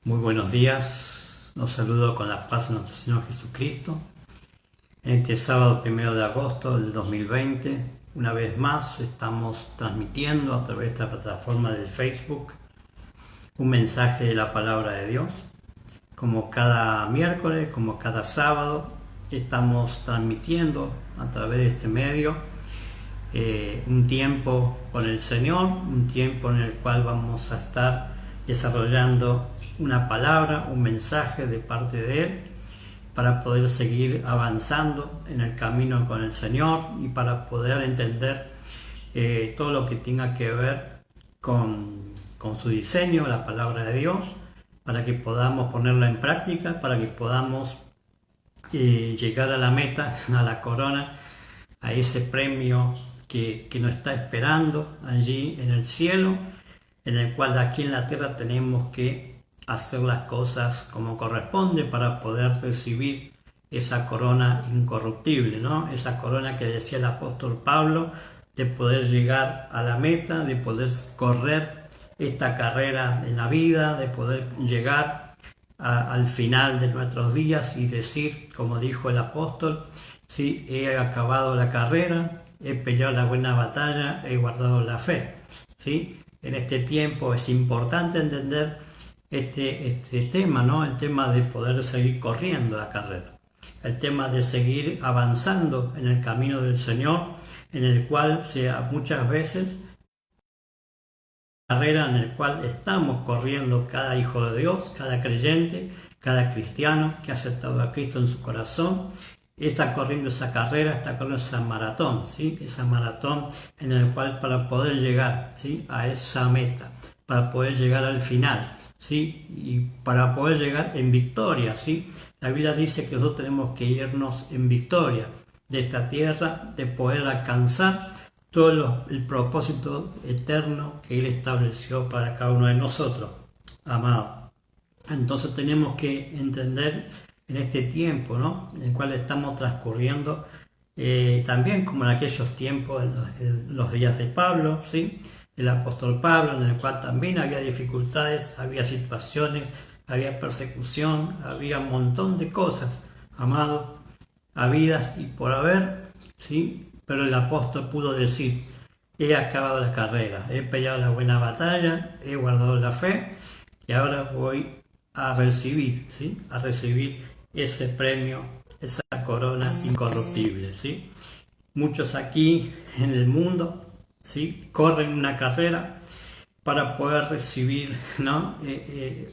Muy buenos días, los saludo con la paz de nuestro Señor Jesucristo. En este sábado 1 de agosto del 2020, una vez más estamos transmitiendo a través de la plataforma del Facebook un mensaje de la palabra de Dios. Como cada miércoles, como cada sábado, estamos transmitiendo a través de este medio un tiempo con el Señor, un tiempo en el cual vamos a estar desarrollando una palabra, un mensaje de parte de Él para poder seguir avanzando en el camino con el Señor y para poder entender todo lo que tenga que ver con su diseño, la palabra de Dios, para que podamos ponerla en práctica, para que podamos llegar a la meta, a la corona, a ese premio que nos está esperando allí en el cielo, en el cual aquí en la tierra tenemos que hacer las cosas como corresponde para poder recibir esa corona incorruptible, ¿no? Esa corona que decía el apóstol Pablo, de poder llegar a la meta, de poder correr esta carrera en la vida, de poder llegar al final de nuestros días y decir, como dijo el apóstol, sí, he acabado la carrera, he peleado la buena batalla, he guardado la fe, ¿sí? En este tiempo es importante entender este tema, ¿no? El tema de poder seguir corriendo la carrera, el tema de seguir avanzando en el camino del Señor, en el cual muchas veces carrera en el cual estamos corriendo cada hijo de Dios, cada creyente, cada cristiano que ha aceptado a Cristo en su corazón, está corriendo esa carrera, está corriendo esa maratón, ¿sí? Esa maratón en el cual para poder llegar, ¿sí? A esa meta, para poder llegar al final, ¿sí? Y para poder llegar en victoria, ¿sí? La Biblia dice que nosotros tenemos que irnos en victoria de esta tierra, de poder alcanzar todo el propósito eterno que Él estableció para cada uno de nosotros, amado. Entonces tenemos que entender en este tiempo, ¿no? En el cual estamos transcurriendo, también como en aquellos tiempos, en los días de Pablo, ¿sí? El apóstol Pablo, en el cual también había dificultades, había situaciones, había persecución, había un montón de cosas, amado, habidas y por haber, ¿sí? Pero el apóstol pudo decir, he acabado la carrera, he peleado la buena batalla, he guardado la fe y ahora voy a recibir, ¿sí? A recibir ese premio, esa corona incorruptible, ¿sí? Muchos aquí en el mundo, ¿sí? Corren una carrera para poder recibir, ¿no?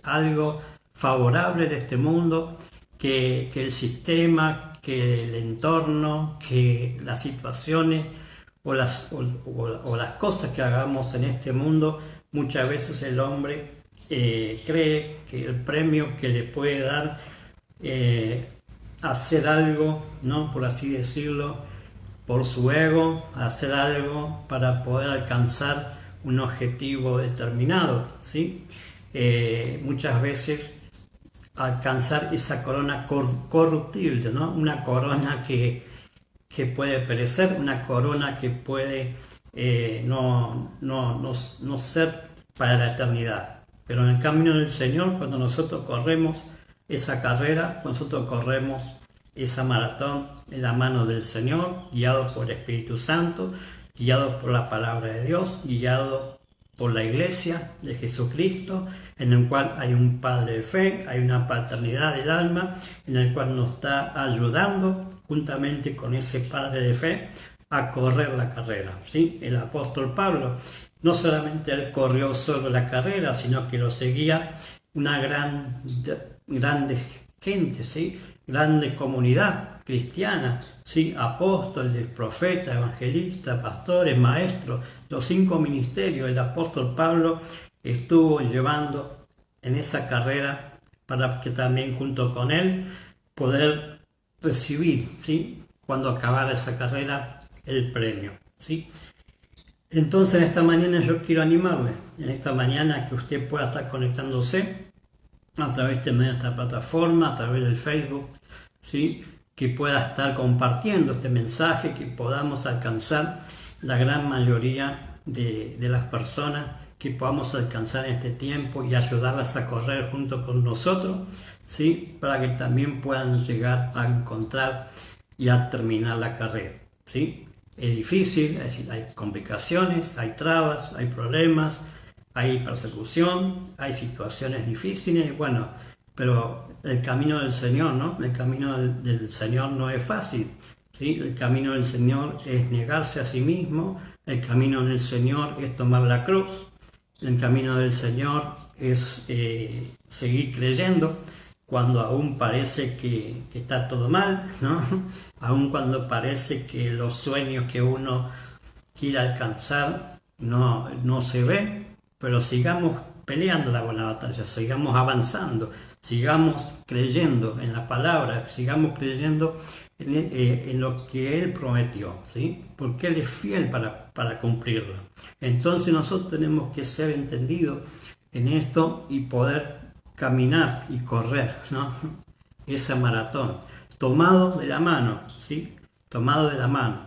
Algo favorable de este mundo, que el sistema, que el entorno, que las situaciones o las cosas que hagamos en este mundo, muchas veces el hombre cree que el premio que le puede dar hacer algo, ¿no? Por así decirlo, por su ego, hacer algo para poder alcanzar un objetivo determinado, ¿sí? Muchas veces alcanzar esa corona corruptible, ¿no? Una corona que puede perecer, una corona que puede no ser para la eternidad. Pero en el camino del Señor, cuando nosotros corremos esa carrera, cuando nosotros corremos esa maratón en la mano del Señor, guiados por el Espíritu Santo, guiados por la palabra de Dios, guiados por la iglesia de Jesucristo, en el cual hay un Padre de fe, hay una paternidad del alma, en el cual nos está ayudando juntamente con ese Padre de fe a correr la carrera, ¿sí? El apóstol Pablo, no solamente él corrió solo la carrera, sino que lo seguía una grande gente, ¿sí? Grande comunidad cristiana, ¿sí? Apóstoles, profetas, evangelistas, pastores, maestros, los 5 ministerios. El apóstol Pablo estuvo llevando en esa carrera para que también junto con él poder recibir, ¿sí? Cuando acabara esa carrera, el premio, ¿sí? Entonces en esta mañana yo quiero animarle, en esta mañana que usted pueda estar conectándose a través de esta plataforma, a través del Facebook, ¿sí? Que pueda estar compartiendo este mensaje, que podamos alcanzar la gran mayoría de las personas que podamos alcanzar en este tiempo y ayudarlas a correr junto con nosotros, ¿sí? Para que también puedan llegar a encontrar y a terminar la carrera, ¿sí? Es difícil, es decir, hay complicaciones, hay trabas, hay problemas, hay persecución, hay situaciones difíciles, bueno, pero el camino del Señor, ¿no? El camino del Señor no es fácil, ¿sí? El camino del Señor es negarse a sí mismo, el camino del Señor es tomar la cruz, el camino del Señor es seguir creyendo cuando aún parece que está todo mal, ¿no? Aún cuando parece que los sueños que uno quiere alcanzar no se ve, pero sigamos peleando la buena batalla, sigamos avanzando, sigamos creyendo en la palabra, sigamos creyendo en lo que Él prometió, ¿sí? Porque Él es fiel para cumplirlo. Entonces nosotros tenemos que ser entendidos en esto y poder caminar y correr, ¿no? Esa maratón, tomado de la mano, ¿sí? Tomado de la mano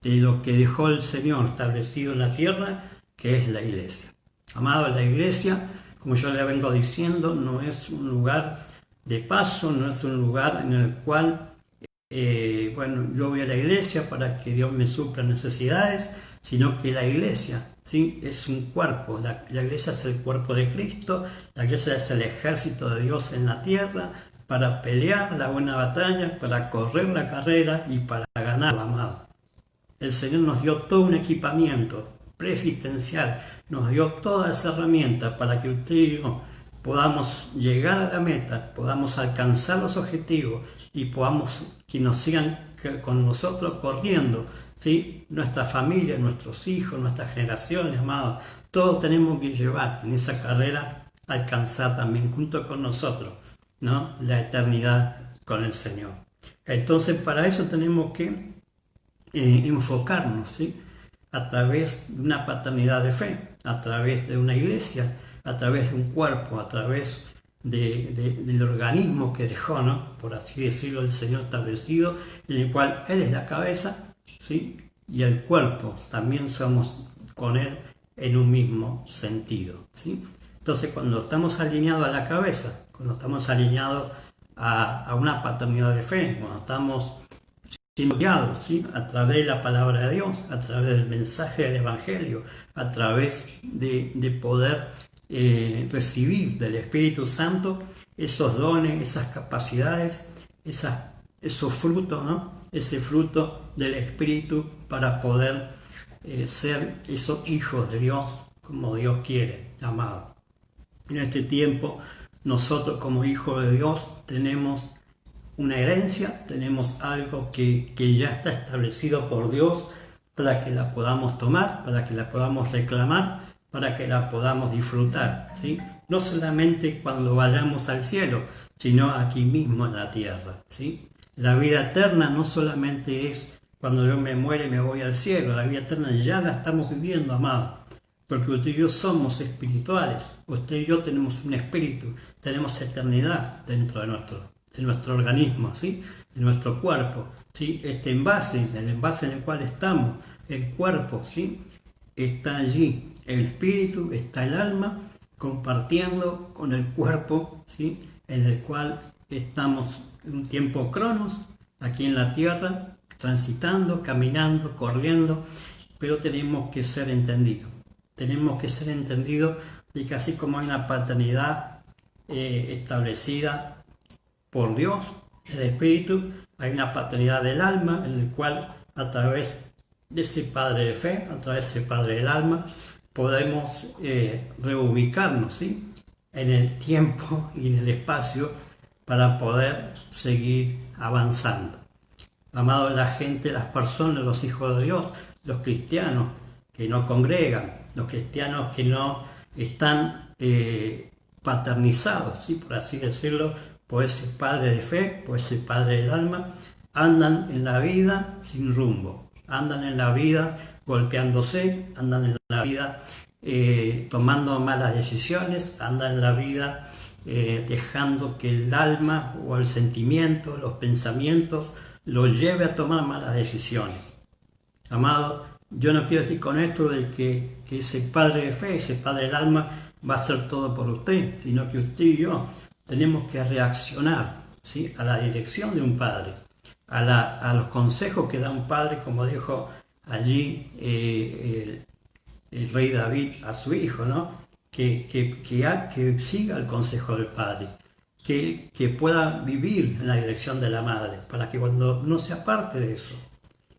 de lo que dejó el Señor establecido en la tierra, que es la iglesia. Amado, la iglesia, como yo le vengo diciendo, no es un lugar de paso, no es un lugar en el cual, yo voy a la iglesia para que Dios me supla necesidades, sino que la iglesia, ¿sí? Es un cuerpo, la iglesia es el cuerpo de Cristo, la iglesia es el ejército de Dios en la tierra, para pelear la buena batalla, para correr la carrera y para ganar, amado. El Señor nos dio todo un equipamiento preexistencial, nos dio toda esa herramienta para que usted y yo podamos llegar a la meta, podamos alcanzar los objetivos y podamos que nos sigan con nosotros corriendo, ¿sí? Nuestra familia, nuestros hijos, nuestras generaciones, amados, todos tenemos que llevar en esa carrera, alcanzar también junto con nosotros, ¿no? La eternidad con el Señor. Entonces, para eso tenemos que enfocarnos, ¿sí? A través de una paternidad de fe, a través de una iglesia, a través de un cuerpo, a través del organismo que dejó, ¿no? Por así decirlo, el Señor establecido, en el cual Él es la cabeza, ¿sí? Y el cuerpo, también somos con Él en un mismo sentido, ¿sí? Entonces, cuando estamos alineados a la cabeza, cuando estamos alineados a una paternidad de fe, cuando estamos siendo guiados, ¿sí? A través de la palabra de Dios, a través del mensaje del Evangelio, a través de poder recibir del Espíritu Santo esos dones, esas capacidades, esos frutos, ¿no? Ese fruto del Espíritu para poder ser esos hijos de Dios como Dios quiere, amado. En este tiempo, nosotros como hijos de Dios tenemos una herencia, tenemos algo que ya está establecido por Dios para que la podamos tomar, para que la podamos reclamar, para que la podamos disfrutar, ¿sí? No solamente cuando vayamos al cielo, sino aquí mismo en la tierra, ¿sí? La vida eterna no solamente es cuando yo me muere y me voy al cielo, la vida eterna ya la estamos viviendo, amado, porque usted y yo somos espirituales, usted y yo tenemos un espíritu, tenemos eternidad dentro de nuestro organismo, ¿sí? De nuestro cuerpo, ¿sí? Este envase, el envase en el cual estamos, el cuerpo, ¿sí? Está allí, el espíritu, está el alma, compartiendo con el cuerpo, ¿sí? En el cual estamos en un tiempo cronos, aquí en la tierra, transitando, caminando, corriendo, pero tenemos que ser entendidos. Tenemos que ser entendidos de que así como hay una paternidad establecida por Dios, el Espíritu, hay una paternidad del alma en el cual a través de ese Padre de fe, a través de ese Padre del alma, podemos reubicarnos, ¿sí? En el tiempo y en el espacio para poder seguir avanzando. Amado, la gente, las personas, los hijos de Dios, los cristianos que no congregan, los cristianos que no están paternizados, ¿sí? Por así decirlo, por ese Padre de fe, por ese Padre del alma, andan en la vida sin rumbo, andan en la vida golpeándose, andan en la vida tomando malas decisiones, andan en la vida dejando que el alma o el sentimiento, los pensamientos, los lleve a tomar malas decisiones. Amado, Yo no quiero decir con esto de que ese padre de fe, ese padre del alma, va a hacer todo por usted, sino que usted y yo tenemos que reaccionar, ¿sí?, a la dirección de un padre, a los consejos que da un padre, como dijo allí el rey David a su hijo, ¿no? Que siga el consejo del padre, que pueda vivir en la dirección de la madre, para que cuando no se aparte de eso,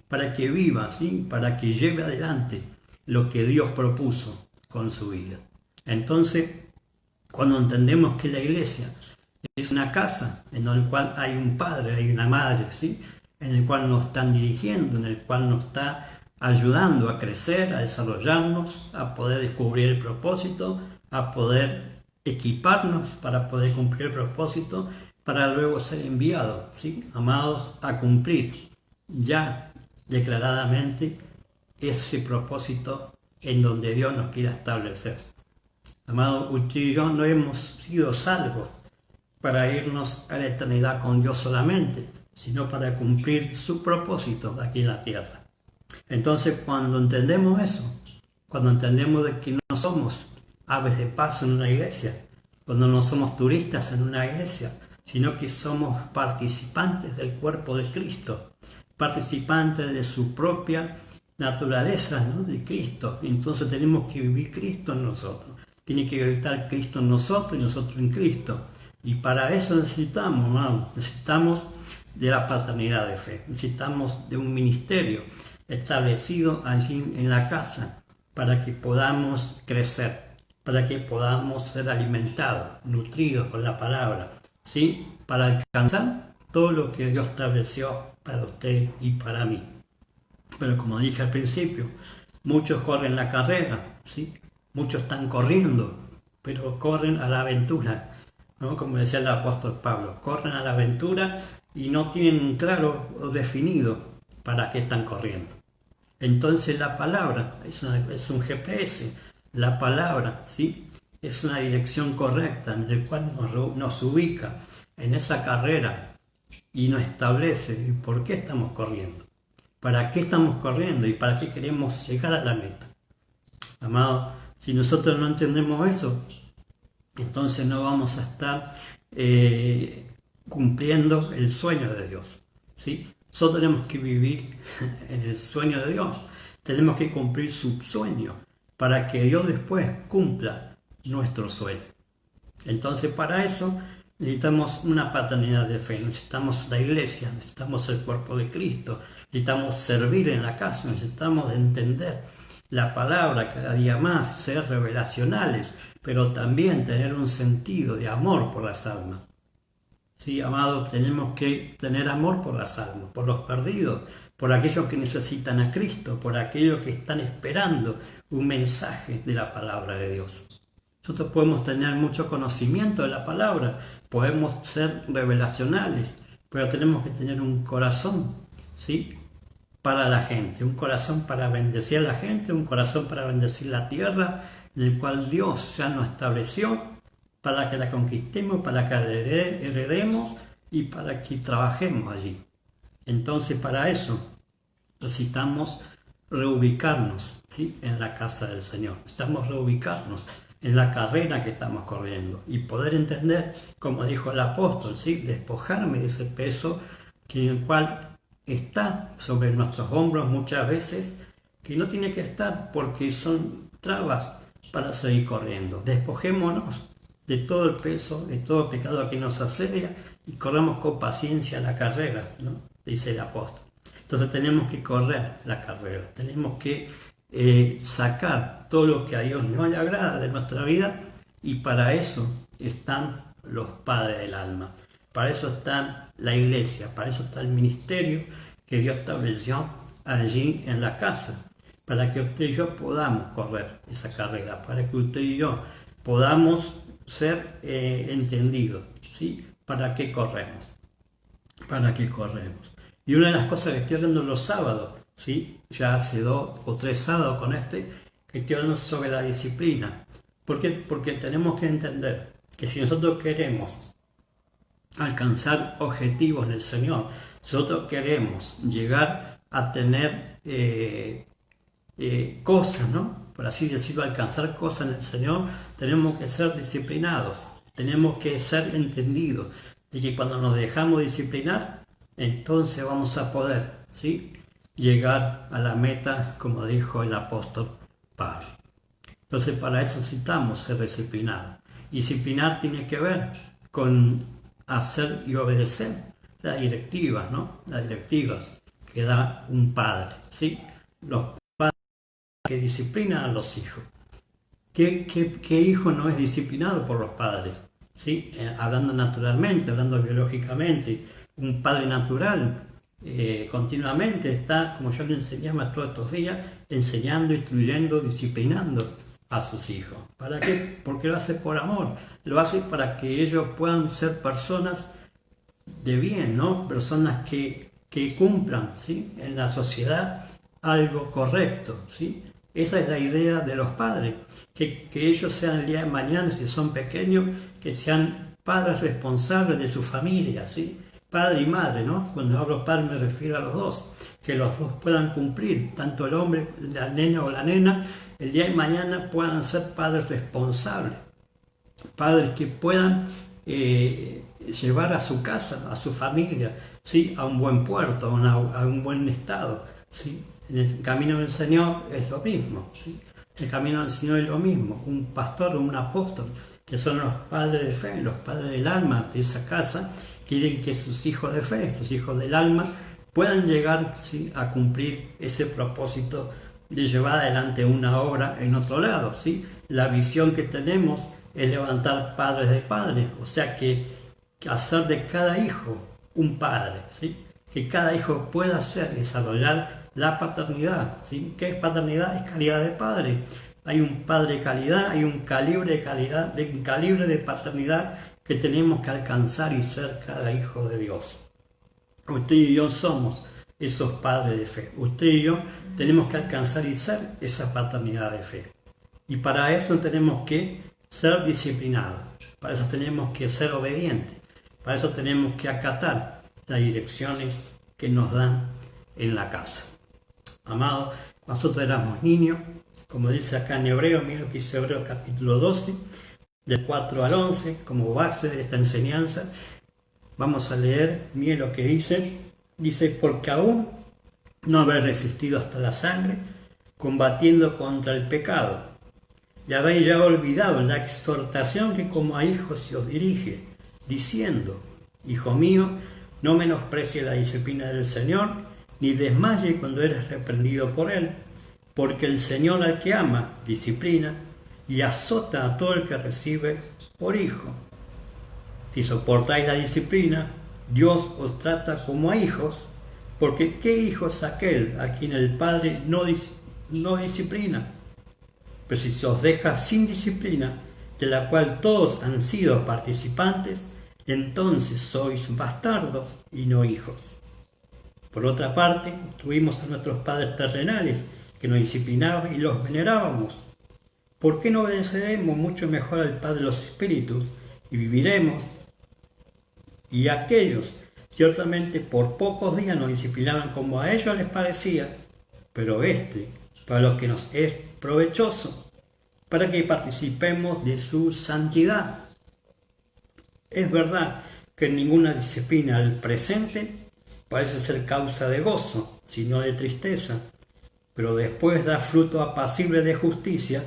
para que viva, ¿sí?, para que lleve adelante lo que Dios propuso con su vida. Entonces, cuando entendemos que la iglesia es una casa en la cual hay un padre, hay una madre, ¿sí?, en el cual nos están dirigiendo, en el cual nos está ayudando a crecer, a desarrollarnos, a poder descubrir el propósito, a poder equiparnos para poder cumplir el propósito, para luego ser enviados, ¿sí?, amados, a cumplir ya declaradamente ese propósito en donde Dios nos quiera establecer. Amado, usted y yo no hemos sido salvos para irnos a la eternidad con Dios solamente, sino para cumplir su propósito aquí en la tierra. Entonces, cuando entendemos eso, cuando entendemos de que no somos aves de paso en una iglesia, cuando no somos turistas en una iglesia, sino que somos participantes del cuerpo de Cristo, participantes de su propia naturaleza, ¿no?, de Cristo. Entonces tenemos que vivir Cristo en nosotros. Tiene que habitar Cristo en nosotros y nosotros en Cristo. Y para eso necesitamos, ¿no?, necesitamos de la paternidad de fe, necesitamos de un ministerio establecido allí en la casa para que podamos crecer, para que podamos ser alimentados, nutridos con la palabra, ¿sí?, para alcanzar todo lo que Dios estableció para usted y para mí. Pero como dije al principio, muchos corren la carrera, ¿sí?, muchos están corriendo, pero corren a la aventura, ¿no?, como decía el apóstol Pablo, corren a la aventura y no tienen claro o definido para qué están corriendo. Entonces la palabra es un GPS, la palabra, ¿sí?, es una dirección correcta en la cual nos ubica en esa carrera y nos establece por qué estamos corriendo, para qué estamos corriendo y para qué queremos llegar a la meta. Amado, si nosotros no entendemos eso, entonces no vamos a estar cumpliendo el sueño de Dios, ¿sí? Nosotros tenemos que vivir en el sueño de Dios, tenemos que cumplir su sueño para que Dios después cumpla nuestro sueño. Entonces para eso necesitamos una paternidad de fe, necesitamos la iglesia, necesitamos el cuerpo de Cristo, necesitamos servir en la casa, necesitamos entender la palabra cada día más, ser revelacionales, pero también tener un sentido de amor por las almas. Sí, amado, tenemos que tener amor por las almas, por los perdidos, por aquellos que necesitan a Cristo, por aquellos que están esperando un mensaje de la palabra de Dios. Nosotros podemos tener mucho conocimiento de la palabra, podemos ser revelacionales, pero tenemos que tener un corazón, ¿sí?, para la gente, un corazón para bendecir a la gente, un corazón para bendecir la tierra, en el cual Dios ya nos estableció para que la conquistemos, para que la heredemos y para que trabajemos allí. Entonces, para eso necesitamos reubicarnos, ¿sí?, en la casa del Señor. Necesitamos reubicarnos en la carrera que estamos corriendo y poder entender, como dijo el apóstol, ¿sí?, despojarme de ese peso en el cual está sobre nuestros hombros muchas veces, que no tiene que estar porque son trabas para seguir corriendo. Despojémonos de todo el peso, de todo el pecado que nos asedia y corramos con paciencia la carrera, ¿no?, dice el apóstol. Entonces tenemos que correr la carrera, tenemos que sacar todo lo que a Dios no le agrada de nuestra vida, y para eso están los padres del alma, para eso está la iglesia, para eso está el ministerio que Dios estableció allí en la casa, para que usted y yo podamos correr esa carrera, para que usted y yo podamos ser entendidos, ¿sí?, para qué corremos, para qué corremos. Y una de las cosas que estoy hablando los sábados, ¿sí?, ya hace 2 o 3 sábados con que estoy hablando sobre la disciplina. ¿Por qué? Porque tenemos que entender que si nosotros queremos alcanzar objetivos en el Señor, si nosotros queremos llegar a tener cosas, ¿no? Por así decirlo, alcanzar cosas en el Señor, tenemos que ser disciplinados, tenemos que ser entendidos de que cuando nos dejamos disciplinar, entonces vamos a poder, ¿sí?, llegar a la meta, como dijo el apóstol Pablo. Entonces, para eso necesitamos ser disciplinados. Disciplinar tiene que ver con hacer y obedecer las directivas, ¿no? Las directivas que da un padre, ¿sí? Los padres que disciplinan a los hijos. ¿Qué hijo no es disciplinado por los padres? ¿Sí? Hablando naturalmente, hablando biológicamente, un padre natural continuamente está, como yo le enseñaba todos estos días, enseñando, instruyendo, disciplinando a sus hijos. ¿Para qué? Porque lo hace por amor, lo hace para que ellos puedan ser personas de bien, ¿no? Personas que cumplan, ¿sí?, en la sociedad algo correcto, ¿sí? Esa es la idea de los padres, que ellos sean el día de mañana, si son pequeños, que sean padres responsables de su familia, ¿sí? Padre y madre, ¿no? Cuando hablo padre me refiero a los dos, que los dos puedan cumplir, tanto el hombre, la nena o la nena, el día de mañana puedan ser padres responsables, padres que puedan llevar a su casa, a su familia, ¿sí?, a un buen puerto, a un buen estado, ¿sí? En el camino del Señor es lo mismo, ¿sí? El camino del Señor es lo mismo. Un pastor o un apóstol, que son los padres de fe, los padres del alma de esa casa, quieren que sus hijos de fe, estos hijos del alma, puedan llegar, ¿sí?, a cumplir ese propósito de llevar adelante una obra en otro lado, ¿sí? La visión que tenemos es levantar padres de padres, o sea que hacer de cada hijo un padre, ¿sí? Que cada hijo pueda desarrollar la paternidad, ¿sí? ¿Qué es paternidad? Es calidad de padre. Hay un padre de calidad, hay un calibre de calidad, un calibre de paternidad que tenemos que alcanzar y ser cada hijo de Dios. Usted y yo somos esos padres de fe. Usted y yo tenemos que alcanzar y ser esa paternidad de fe. Y para eso tenemos que ser disciplinados, para eso tenemos que ser obedientes, para eso tenemos que acatar las direcciones que nos dan en la casa. Amados, nosotros éramos niños, como dice acá en Hebreo, mira lo que dice Hebreo capítulo 12, del 4 al 11, como base de esta enseñanza. Vamos a leer, miren lo que dice. Dice, porque aún no habéis resistido hasta la sangre, combatiendo contra el pecado. Ya habéis ya olvidado la exhortación que como a hijos se os dirige, diciendo, hijo mío, no menosprecie la disciplina del Señor, ni desmaye cuando eres reprendido por Él, porque el Señor al que ama, disciplina, y azota a todo el que recibe por hijo. Si soportáis la disciplina, Dios os trata como a hijos, porque ¿qué hijo es aquel a quien el Padre no disciplina? Pero si se os deja sin disciplina, de la cual todos han sido participantes, entonces sois bastardos y no hijos. Por otra parte, tuvimos a nuestros padres terrenales, que nos disciplinaban y los venerábamos. ¿Por qué no obedeceremos mucho mejor al Padre de los Espíritus y viviremos? Y aquellos, ciertamente por pocos días nos disciplinaban como a ellos les parecía, pero para lo que nos es provechoso, para que participemos de su santidad. Es verdad que ninguna disciplina al presente parece ser causa de gozo, sino de tristeza, pero después da fruto apacible de justicia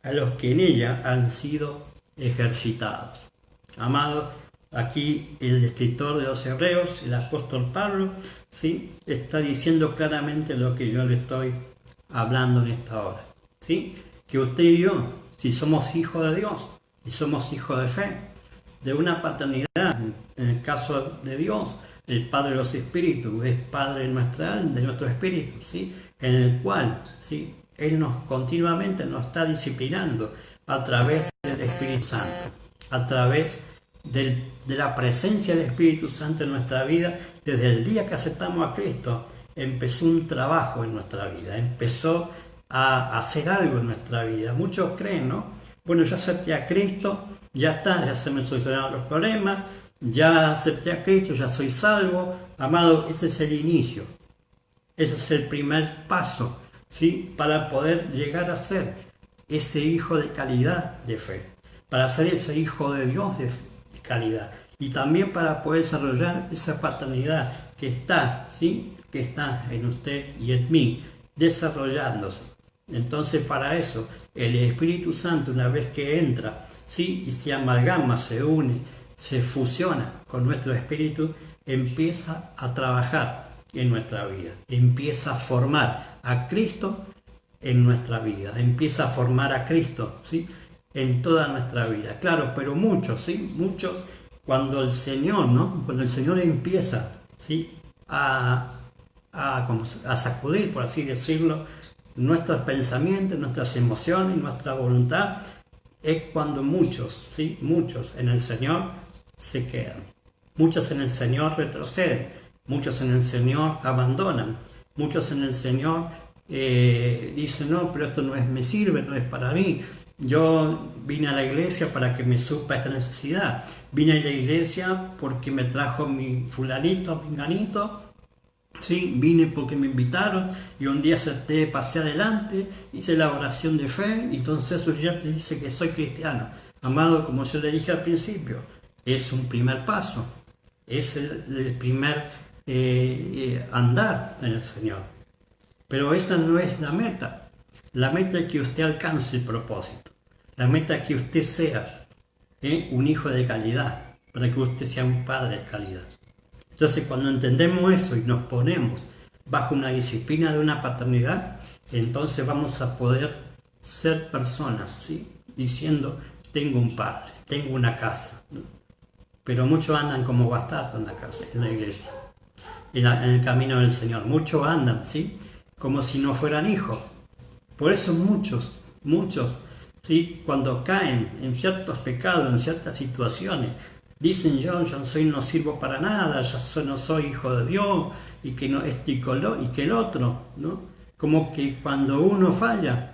a los que en ella han sido ejercitados. Amados, aquí el escritor de los Hebreos, el apóstol Pablo, ¿sí?, está diciendo claramente lo que yo le estoy hablando en esta hora, ¿sí? Que usted y yo, si somos hijos de Dios y somos hijos de fe, de una paternidad, en el caso de Dios, el Padre de los Espíritus es Padre de nuestra alma, de nuestro espíritu, ¿sí?, en el cual, ¿sí?, Él continuamente nos está disciplinando a través del Espíritu Santo, a través de la presencia del Espíritu Santo en nuestra vida. Desde el día que aceptamos a Cristo, empezó un trabajo en nuestra vida, empezó a hacer algo en nuestra vida. Muchos creen, ¿no? Bueno, yo acepté a Cristo, ya está, ya se me solucionaron los problemas, ya acepté a Cristo, ya soy salvo. Amado, ese es el inicio, ese es el primer paso, ¿sí? Para poder llegar a ser ese hijo de calidad de fe, para ser ese hijo de Dios de calidad y también para poder desarrollar esa paternidad que está, ¿sí? Que está en usted y en mí, desarrollándose. Entonces para eso el Espíritu Santo, una vez que entra, ¿sí? Y se amalgama, se une, se fusiona con nuestro espíritu, empieza a trabajar en nuestra vida, empieza a formar a Cristo en nuestra vida, empieza a formar a Cristo, ¿sí? En toda nuestra vida. Claro, pero muchos, ¿sí? Muchos, cuando el Señor, ¿no? Cuando el Señor empieza, ¿sí? A sacudir, por así decirlo, nuestros pensamientos, nuestras emociones, nuestra voluntad, es cuando muchos, ¿sí? Muchos en el Señor se quedan. Muchos en el Señor retroceden, muchos en el Señor abandonan, muchos en el Señor dicen, no, pero esto no es, me sirve, no es para mí. Yo vine a la iglesia para que me supla esta necesidad. Vine a la iglesia porque me trajo mi fulanito, pinganito. Sí, vine porque me invitaron y un día pasé adelante, hice la oración de fe y entonces eso ya te dice que soy cristiano. Amado, como yo le dije al principio, es un primer paso, es el primer andar en el Señor. Pero esa no es la meta. La meta es que usted alcance el propósito. La meta es que usted sea un hijo de calidad, para que usted sea un padre de calidad. Entonces, cuando entendemos eso y nos ponemos bajo una disciplina de una paternidad, entonces vamos a poder ser personas, ¿sí? Diciendo, tengo un padre, tengo una casa, ¿no? Pero muchos andan como bastardos en la casa, en la iglesia, en el camino del Señor. Muchos andan, ¿sí? Como si no fueran hijos. Por eso muchos, ¿sí? Cuando caen en ciertos pecados, en ciertas situaciones, dicen yo no sirvo para nada, no soy hijo de Dios, y que no esto y que el otro, ¿no? Como que cuando uno falla,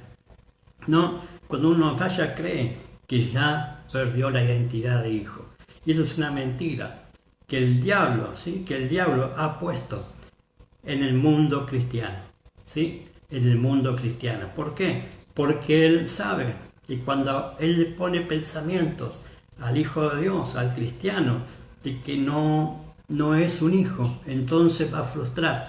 ¿no? Cuando uno falla cree que ya perdió la identidad de hijo. Y eso es una mentira que el diablo, ¿sí? Que el diablo ha puesto en el mundo cristiano, ¿sí? En el mundo cristiano. ¿Por qué? Porque él sabe que cuando él le pone pensamientos al Hijo de Dios, al cristiano, de que no es un hijo, entonces va a frustrar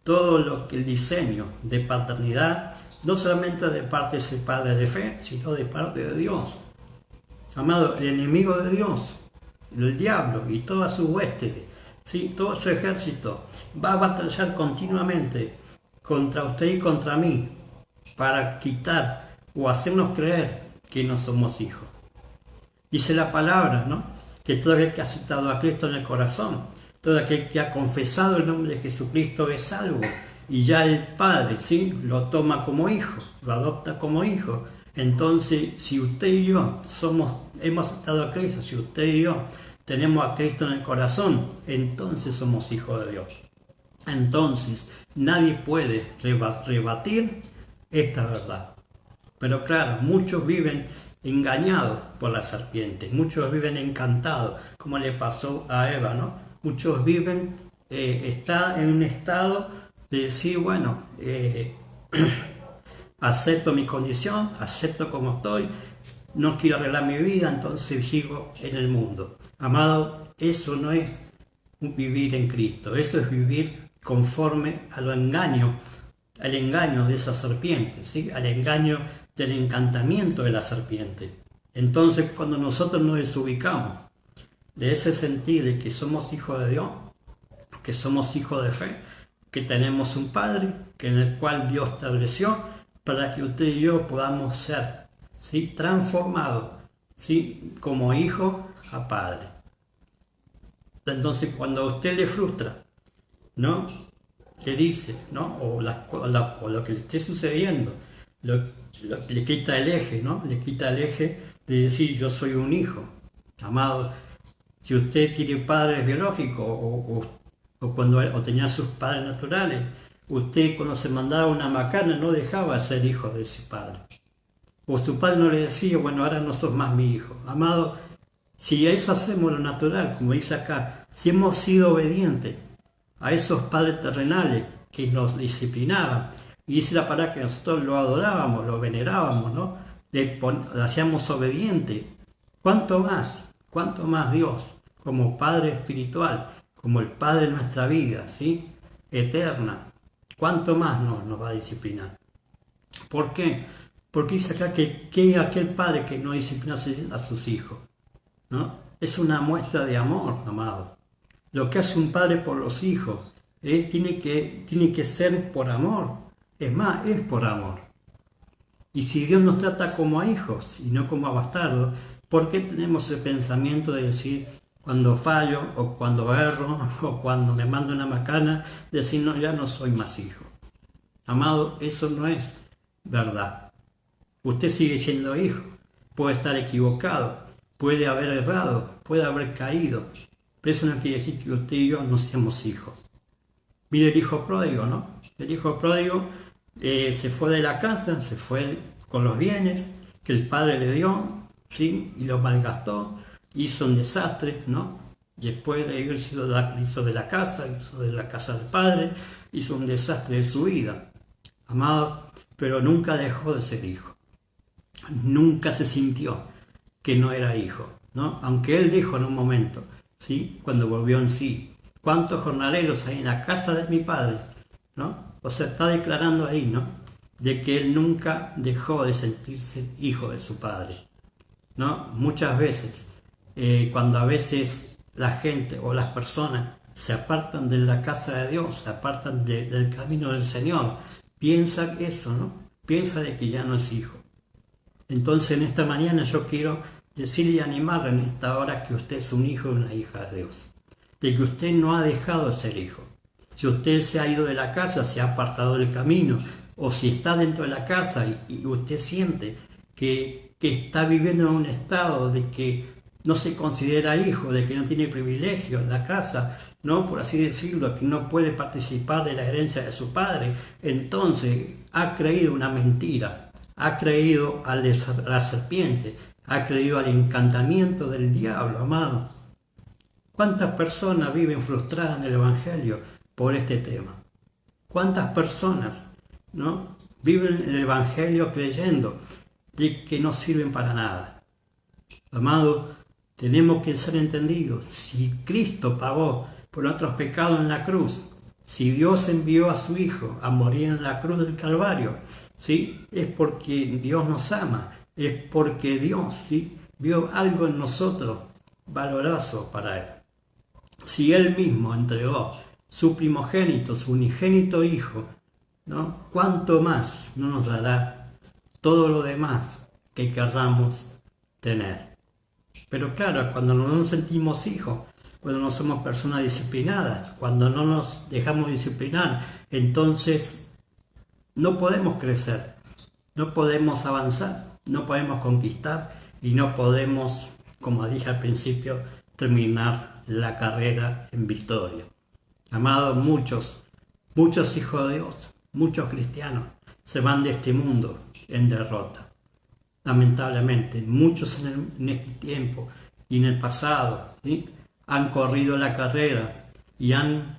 todo lo que el diseño de paternidad, no solamente de parte de ese padre de fe, sino de parte de Dios. Amado, el enemigo de Dios, el diablo y toda su hueste, ¿sí? Todo su ejército, va a batallar continuamente contra usted y contra mí para quitar o hacernos creer que no somos hijos. Dice la palabra, ¿no? Que todo aquel que ha aceptado a Cristo en el corazón, todo aquel que ha confesado el nombre de Jesucristo es salvo. Y ya el Padre, ¿sí? Lo toma como hijo, lo adopta como hijo. Entonces, si usted y yo hemos aceptado a Cristo, si usted y yo tenemos a Cristo en el corazón, entonces somos hijos de Dios. Entonces, nadie puede rebatir esta verdad. Pero claro, muchos viven engañados por la serpiente, muchos viven encantados, como le pasó a Eva, ¿no? Muchos viven, está en un estado de decir, bueno, acepto mi condición, acepto como estoy, no quiero arreglar mi vida, entonces sigo en el mundo. Amado, eso no es vivir en Cristo, eso es vivir conforme al engaño de esa serpiente, ¿sí? Al engaño del encantamiento de la serpiente. Entonces, cuando nosotros nos desubicamos de ese sentido de que somos hijos de Dios, que somos hijos de fe, que tenemos un Padre en el cual Dios estableció para que usted y yo podamos ser, ¿sí? Transformados, ¿sí? Como hijo a Padre. Entonces, cuando a usted le frustra, ¿no? Le dice, ¿no? O lo que le esté sucediendo, le quita el eje, ¿no? Le quita el eje de decir yo soy un hijo. Amado, si usted tiene padres biológicos o tenía sus padres naturales, usted cuando se mandaba una macana no dejaba de ser hijo de ese padre. O su padre no le decía, bueno, ahora no sos más mi hijo. Amado, si a eso hacemos lo natural, como dice acá, si hemos sido obedientes a esos padres terrenales que nos disciplinaban, Y dice la palabra que nosotros lo adorábamos, lo venerábamos, ¿no? Le hacíamos obediente. ¿Cuánto más Dios, como Padre espiritual, como el Padre de nuestra vida, ¿sí? Eterna? ¿Cuánto más nos va a disciplinar? ¿Por qué? Porque dice acá que aquel padre que no disciplina a sus hijos, ¿no? Es una muestra de amor, amado. Lo que hace un padre por los hijos tiene que ser por amor. Es más, es por amor. Y si Dios nos trata como a hijos y no como a bastardos, ¿por qué tenemos el pensamiento de decir, cuando fallo, o cuando erro, o cuando me mando una macana, decir, no, ya no soy más hijo? Amado, eso no es verdad. Usted sigue siendo hijo, puede estar equivocado, puede haber errado, puede haber caído, pero eso no quiere decir que usted y yo no seamos hijos. Mire el hijo pródigo, ¿no? El hijo pródigo se fue de la casa, se fue con los bienes que el padre le dio, ¿sí? Y los malgastó, hizo un desastre, ¿no? Después de haber hizo de la casa del padre, hizo un desastre de su vida, amado, pero nunca dejó de ser hijo. Nunca se sintió que no era hijo, ¿no? Aunque él dijo en un momento, ¿sí? Cuando volvió en sí, ¿cuántos jornaleros hay en la casa de mi padre? ¿No? O sea, está declarando ahí, ¿no? De que él nunca dejó de sentirse hijo de su padre, ¿no? Muchas veces, cuando a veces la gente o las personas se apartan de la casa de Dios, se apartan del camino del Señor, piensa eso, ¿no? Piensa de que ya no es hijo. Entonces en esta mañana yo quiero decirle y animarle en esta hora que usted es un hijo y una hija de Dios, de que usted no ha dejado de ser hijo. Si usted se ha ido de la casa, se ha apartado del camino, o si está dentro de la casa y usted siente que está viviendo en un estado de que no se considera hijo, de que no tiene privilegio en la casa, ¿no? Por así decirlo, que no puede participar de la herencia de su padre, entonces ha creído una mentira, ha creído a la serpiente, ha creído al encantamiento del diablo, amado. ¿Cuántas personas viven frustradas en el Evangelio por este tema? ¿Cuántas personas, ¿no? viven el Evangelio creyendo de que no sirven para nada? Amado, tenemos que ser entendidos. Si Cristo pagó por nuestros pecados en la cruz, si Dios envió a su Hijo a morir en la cruz del Calvario, ¿sí? Es porque Dios nos ama, es porque Dios, ¿sí? vio algo en nosotros valoroso para Él. Si Él mismo entregó su primogénito, su unigénito Hijo, ¿no? ¿Cuánto más no nos dará todo lo demás que querramos tener? Pero claro, cuando no nos sentimos hijos, cuando no somos personas disciplinadas, cuando no nos dejamos disciplinar, entonces no podemos crecer, no podemos avanzar, no podemos conquistar y no podemos, como dije al principio, terminar la carrera en victoria. Amados, muchos hijos de Dios, muchos cristianos se van de este mundo en derrota. Lamentablemente, muchos en este tiempo y en el pasado, ¿sí? han corrido la carrera y han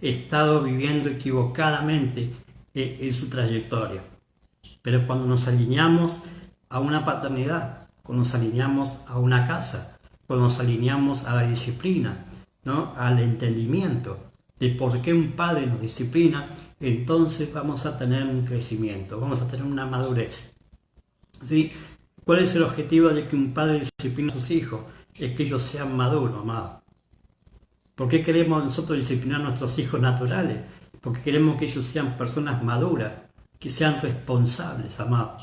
estado viviendo equivocadamente en su trayectoria. Pero cuando nos alineamos a una paternidad, cuando nos alineamos a una casa, cuando nos alineamos a la disciplina, ¿no? al entendimiento de por qué un padre nos disciplina, entonces vamos a tener un crecimiento, vamos a tener una madurez. ¿Sí? ¿Cuál es el objetivo de que un padre discipline a sus hijos? Es que ellos sean maduros, amado. ¿Por qué queremos nosotros disciplinar a nuestros hijos naturales? Porque queremos que ellos sean personas maduras, que sean responsables, amado.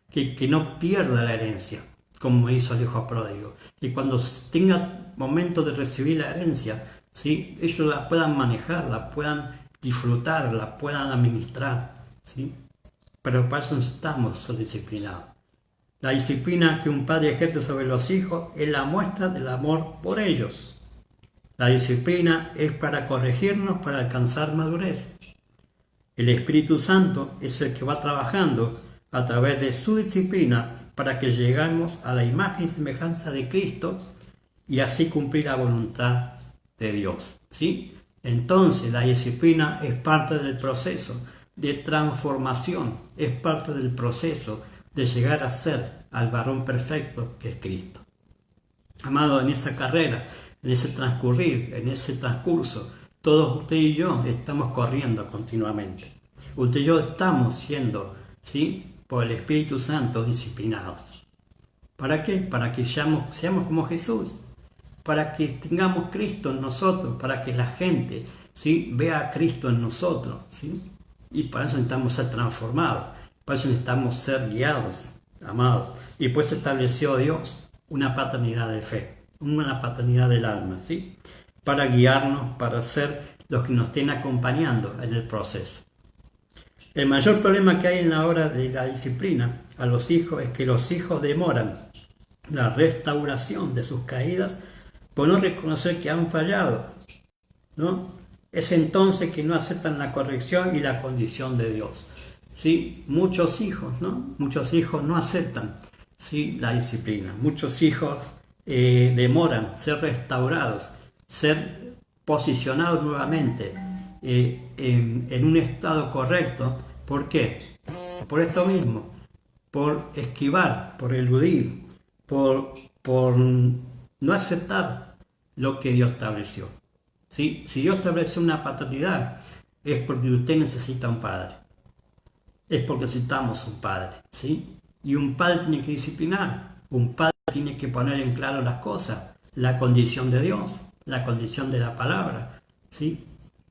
Que no pierda la herencia, como hizo el hijo pródigo. Que cuando tenga momento de recibir la herencia, ¿sí? ellos la puedan manejar, la puedan disfrutar, la puedan administrar. ¿Sí? Pero para eso necesitamos ser disciplinados. La disciplina que un padre ejerce sobre los hijos es la muestra del amor por ellos. La disciplina es para corregirnos, para alcanzar madurez. El Espíritu Santo es el que va trabajando a través de su disciplina para que lleguemos a la imagen y semejanza de Cristo y así cumplir la voluntad de Dios. ¿Sí? Entonces la disciplina es parte del proceso de transformación, es parte del proceso de llegar a ser al varón perfecto que es Cristo. Amado, en esa carrera, en ese transcurrir, en ese transcurso, todos usted y yo estamos corriendo continuamente. Usted y yo estamos siendo, ¿sí?, por el Espíritu Santo disciplinados. ¿Para qué? Para que seamos como Jesús, para que tengamos Cristo en nosotros, para que la gente, ¿sí?, vea a Cristo en nosotros, ¿sí? Y para eso necesitamos ser transformados, para eso necesitamos ser guiados, amados. Y pues estableció Dios una paternidad de fe, una paternidad del alma, ¿sí?, para guiarnos, para ser los que nos estén acompañando en el proceso. El mayor problema que hay en la hora de la disciplina a los hijos es que los hijos demoran la restauración de sus caídas por no reconocer que han fallado, ¿no? Es entonces que no aceptan la corrección y la condición de Dios, ¿sí? Muchos hijos no aceptan, ¿sí?, la disciplina. Muchos hijos demoran ser restaurados, ser posicionados nuevamente en un estado correcto. ¿Por qué? Por esto mismo, por esquivar, por eludir, por no aceptar lo que Dios estableció, ¿sí? Si Dios estableció una paternidad, es porque usted necesita un padre, es porque necesitamos un padre, ¿sí? Y un padre tiene que disciplinar, un padre tiene que poner en claro las cosas, la condición de Dios, la condición de la palabra, ¿sí?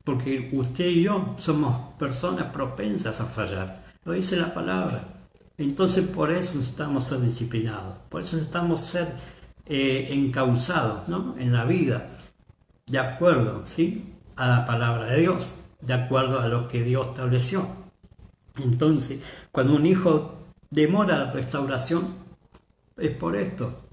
Porque usted y yo somos personas propensas a fallar, lo dice la palabra. Entonces por eso necesitamos ser disciplinados, por eso necesitamos ser encauzados, ¿no?, en la vida, de acuerdo, ¿sí?, a la palabra de Dios, de acuerdo a lo que Dios estableció. Entonces, cuando un hijo demora la restauración, es por esto.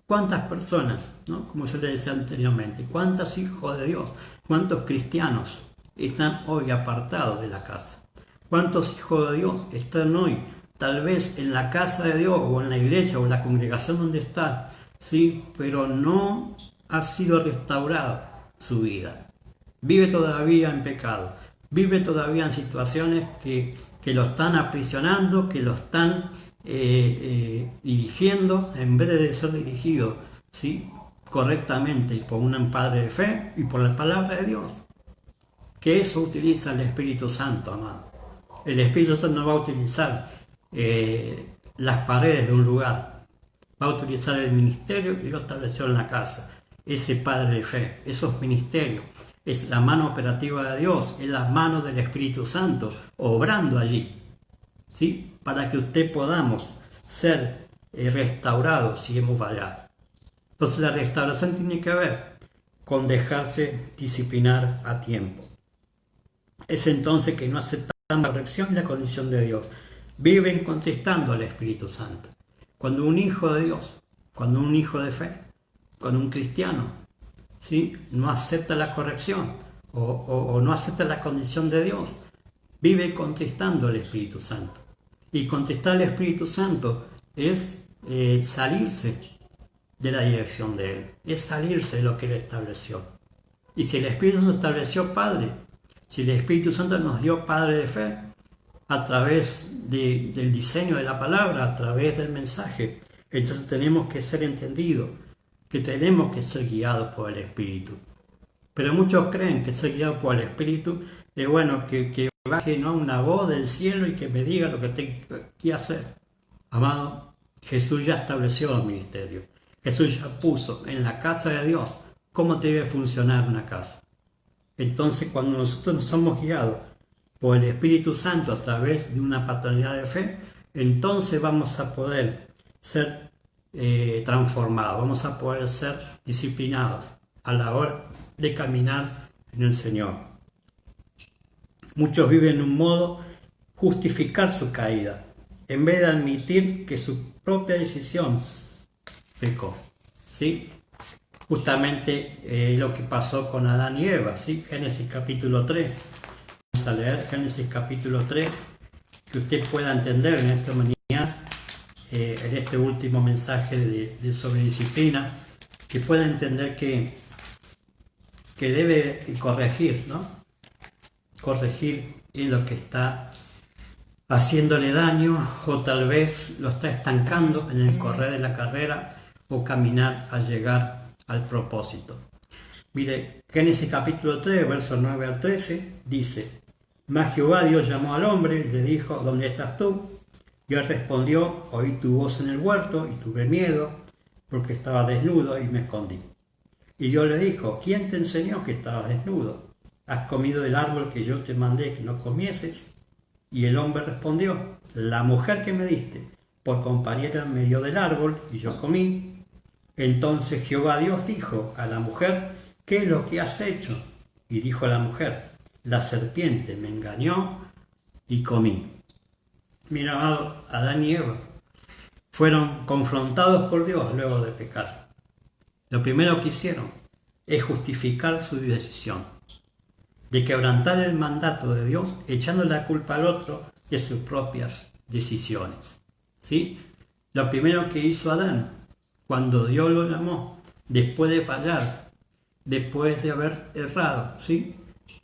¿Cuántas personas, ¿no?, como yo le decía anteriormente, cuántos hijos de Dios, cuántos cristianos están hoy apartados de la casa? ¿Cuántos hijos de Dios están hoy tal vez en la casa de Dios o en la iglesia o en la congregación donde está, sí, pero no ha sido restaurada su vida? Vive todavía en pecado, vive todavía en situaciones que lo están aprisionando, que lo están dirigiendo en vez de ser dirigido, ¿sí?, correctamente por un padre de fe y por la palabra de Dios. Que eso utiliza el Espíritu Santo, amado. El Espíritu Santo no va a utilizar las paredes de un lugar, va a utilizar el ministerio que Dios estableció en la casa, ese padre de fe, esos ministerios, es la mano operativa de Dios, es la mano del Espíritu Santo obrando allí, ¿sí?, para que usted podamos ser restaurados si hemos fallado. Entonces la restauración tiene que ver con dejarse disciplinar a tiempo. Es entonces que no aceptamos la corrección y la condición de Dios. Viven contestando al Espíritu Santo. Cuando un hijo de Dios, cuando un hijo de fe, cuando un cristiano, ¿sí?, no acepta la corrección o no acepta la condición de Dios, vive contestando al Espíritu Santo. Y contestar al Espíritu Santo es salirse de la dirección de Él, es salirse de lo que Él estableció. Y si el Espíritu Santo estableció Padre, si el Espíritu Santo nos dio Padre de fe, a través del diseño de la palabra, a través del mensaje, entonces tenemos que ser entendidos, que tenemos que ser guiados por el Espíritu. Pero muchos creen que ser guiados por el Espíritu es bueno, que baje, ¿no?, una voz del cielo y que me diga lo que tengo que hacer. Amado, Jesús ya estableció el ministerio. Jesús ya puso en la casa de Dios cómo debe funcionar una casa. Entonces, cuando nosotros somos guiados por el Espíritu Santo a través de una paternidad de fe, entonces vamos a poder ser transformados, vamos a poder ser disciplinados a la hora de caminar en el Señor. Muchos viven en un modo justificar su caída, en vez de admitir que su propia decisión pecó, ¿sí? Justamente lo que pasó con Adán y Eva, ¿sí? Génesis capítulo 3. Vamos a leer Génesis capítulo 3, que usted pueda entender en esta mañana, en este último mensaje sobre disciplina, que pueda entender que debe corregir, ¿no? Corregir es lo que está haciéndole daño, o tal vez lo está estancando en el correr de la carrera o caminar a llegar al propósito. Mire, Génesis capítulo 3, versos 9 al 13, dice: Mas Jehová Dios llamó al hombre y le dijo: ¿Dónde estás tú? Y él respondió: Oí tu voz en el huerto y tuve miedo, porque estaba desnudo y me escondí. Y Dios le dijo: ¿Quién te enseñó que estabas desnudo? ¿Has comido del árbol que yo te mandé que no comieses? Y el hombre respondió: La mujer que me diste por compañera me dio del árbol y yo comí. Entonces Jehová Dios dijo a la mujer: ¿Qué es lo que has hecho? Y dijo a la mujer: La serpiente me engañó y comí. Mira, amado, Adán y Eva fueron confrontados por Dios luego de pecar. Lo primero que hicieron es justificar su decisión de quebrantar el mandato de Dios, echando la culpa al otro de sus propias decisiones. ¿Sí? Lo primero que hizo Adán, cuando Dios lo llamó, después de fallar, después de haber errado, ¿sí?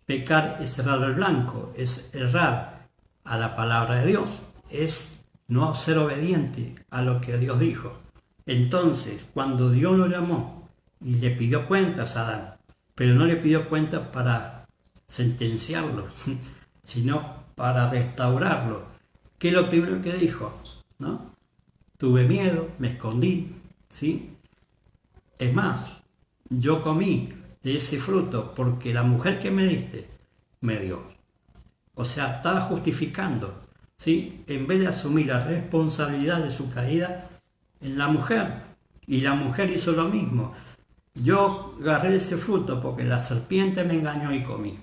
Pecar es errar el blanco, es errar a la palabra de Dios, es no ser obediente a lo que Dios dijo. Entonces, cuando Dios lo llamó y le pidió cuentas a Adán, pero no le pidió cuentas para sentenciarlo, sino para restaurarlo. ¿Qué es lo primero que dijo? ¿No? Tuve miedo, me escondí, ¿sí? Es más, yo comí de ese fruto porque la mujer que me diste me dio. O sea, estaba justificando, ¿sí? En vez de asumir la responsabilidad de su caída en la mujer. Y la mujer hizo lo mismo. Yo agarré ese fruto porque la serpiente me engañó y comí.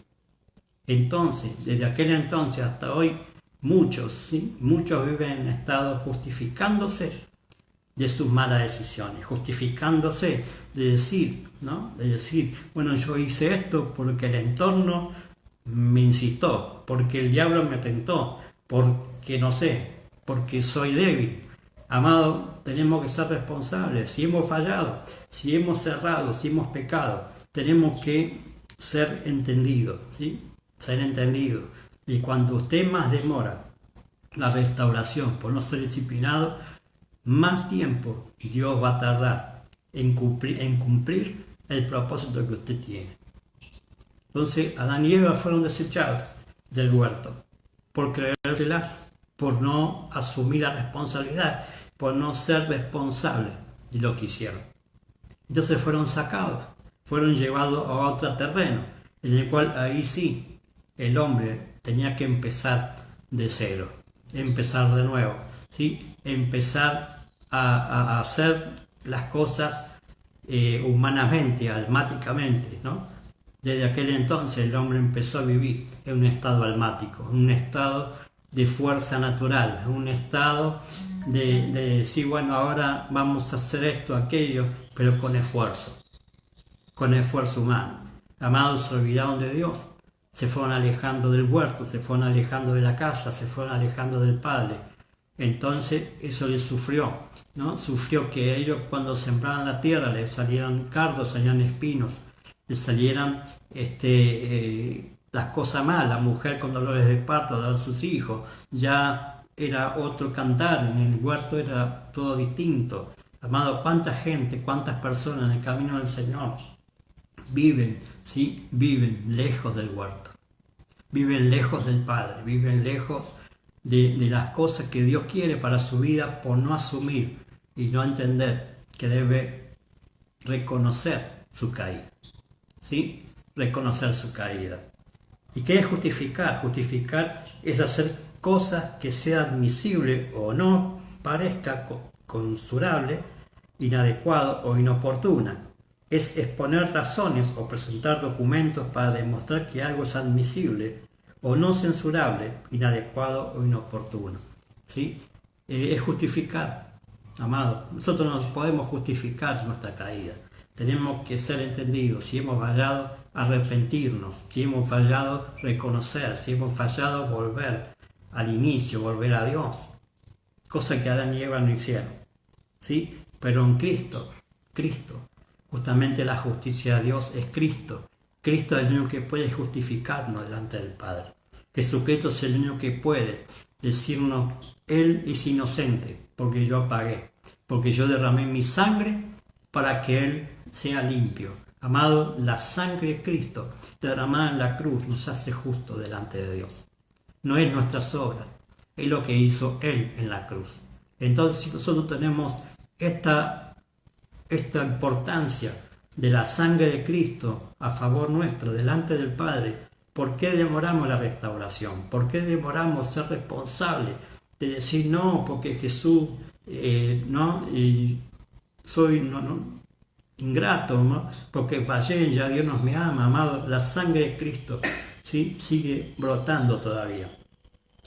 Entonces, desde aquel entonces hasta hoy, muchos, ¿sí? Muchos viven en estado justificándose de sus malas decisiones, justificándose de decir, ¿no? De decir, bueno, yo hice esto porque el entorno me incitó, porque el diablo me tentó, porque no sé, porque soy débil. Amado, tenemos que ser responsables. Si hemos fallado, si hemos errado, si hemos pecado, tenemos que ser entendidos, ¿sí? Ser entendidos. Y cuando usted más demora la restauración por no ser disciplinado, más tiempo Dios va a tardar en cumplir el propósito que usted tiene. Entonces, Adán y Eva fueron desechados del huerto por creérsela, por no asumir la responsabilidad, por no ser responsables de lo que hicieron. Entonces fueron sacados, fueron llevados a otro terreno, en el cual ahí sí el hombre tenía que empezar de cero, empezar de nuevo, ¿sí? Empezar a hacer las cosas humanamente, almáticamente, ¿no? Desde aquel entonces el hombre empezó a vivir en un estado almático, en un estado de fuerza natural, en un estado de decir, bueno, ahora vamos a hacer esto, aquello, pero con esfuerzo humano. Amados, se olvidaron de Dios, se fueron alejando del huerto, se fueron alejando de la casa, se fueron alejando del Padre. Entonces eso les sufrió, ¿no? Sufrió que ellos cuando sembraban la tierra les salieran cardos, salían espinos, les salieran las cosas malas. La mujer con dolores de parto a dar sus hijos, ya era otro cantar, en el huerto era todo distinto. Amado, cuánta gente, cuántas personas en el camino del Señor viven, ¿sí? Viven lejos del huerto, viven lejos del Padre, viven lejos de las cosas que Dios quiere para su vida por no asumir y no entender que debe reconocer su caída, ¿sí? Reconocer su caída. ¿Y qué es justificar? Justificar es hacer cosas que sea admisible o no parezca consurable, inadecuado o inoportuna. Es exponer razones o presentar documentos para demostrar que algo es admisible o no censurable, inadecuado o inoportuno, ¿sí? Es justificar, amado. Nosotros no podemos justificar nuestra caída. Tenemos que ser entendidos. Si hemos fallado, arrepentirnos. Si hemos fallado, reconocer. Si hemos fallado, volver al inicio, volver a Dios. Cosa que Adán y Eva no hicieron, ¿sí? Pero en Cristo, justamente la justicia de Dios es Cristo. Cristo es el único que puede justificarnos delante del Padre. Jesucristo es el único que puede decirnos, Él es inocente, porque yo pagué, porque yo derramé mi sangre para que Él sea limpio. Amado, la sangre de Cristo derramada en la cruz nos hace justo delante de Dios. No es nuestras obras, es lo que hizo Él en la cruz. Entonces, si nosotros tenemos esta importancia de la sangre de Cristo a favor nuestro, delante del Padre, ¿por qué demoramos la restauración? ¿Por qué demoramos ser responsables de decir no, porque Jesús, no, y soy ingrato, ¿no? Porque fallé, ya Dios nos me ama, amado? La sangre de Cristo, ¿sí? Sigue brotando todavía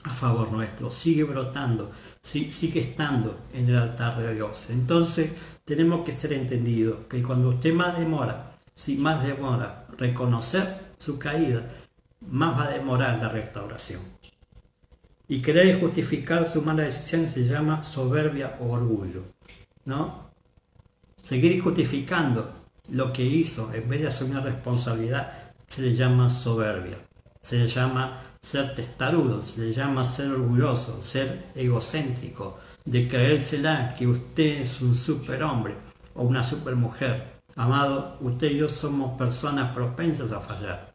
a favor nuestro, sigue brotando, ¿sí? Sigue estando en el altar de Dios. Entonces tenemos que ser entendidos que cuando usted más demora reconocer su caída, más va a demorar la restauración. Y querer justificar su mala decisión se llama soberbia o orgullo, ¿no? Seguir justificando lo que hizo en vez de asumir una responsabilidad se le llama soberbia, se le llama ser testarudo, se le llama ser orgulloso, ser egocéntrico, de creérsela que usted es un superhombre o una supermujer. Amado, usted y yo somos personas propensas a fallar.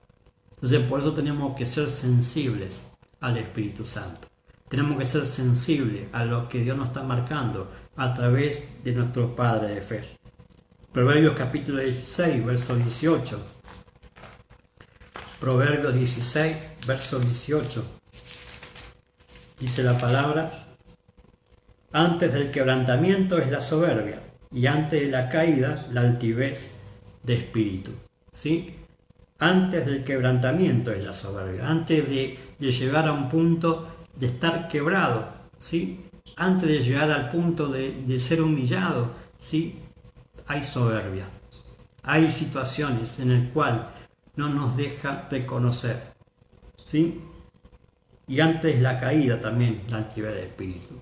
Entonces por eso tenemos que ser sensibles al Espíritu Santo. Tenemos que ser sensibles a lo que Dios nos está marcando a través de nuestro Padre de fe. Proverbios capítulo 16, verso 18. Proverbios 16, verso 18. Dice la palabra: antes del quebrantamiento es la soberbia, y antes de la caída la altivez de espíritu. ¿Sí? Antes del quebrantamiento es la soberbia, antes de llegar a un punto de estar quebrado, ¿sí? Antes de llegar al punto de ser humillado, ¿sí? Hay soberbia. Hay situaciones en las cuales no nos deja reconocer, ¿sí? Y antes la caída también, la altivez de espíritu.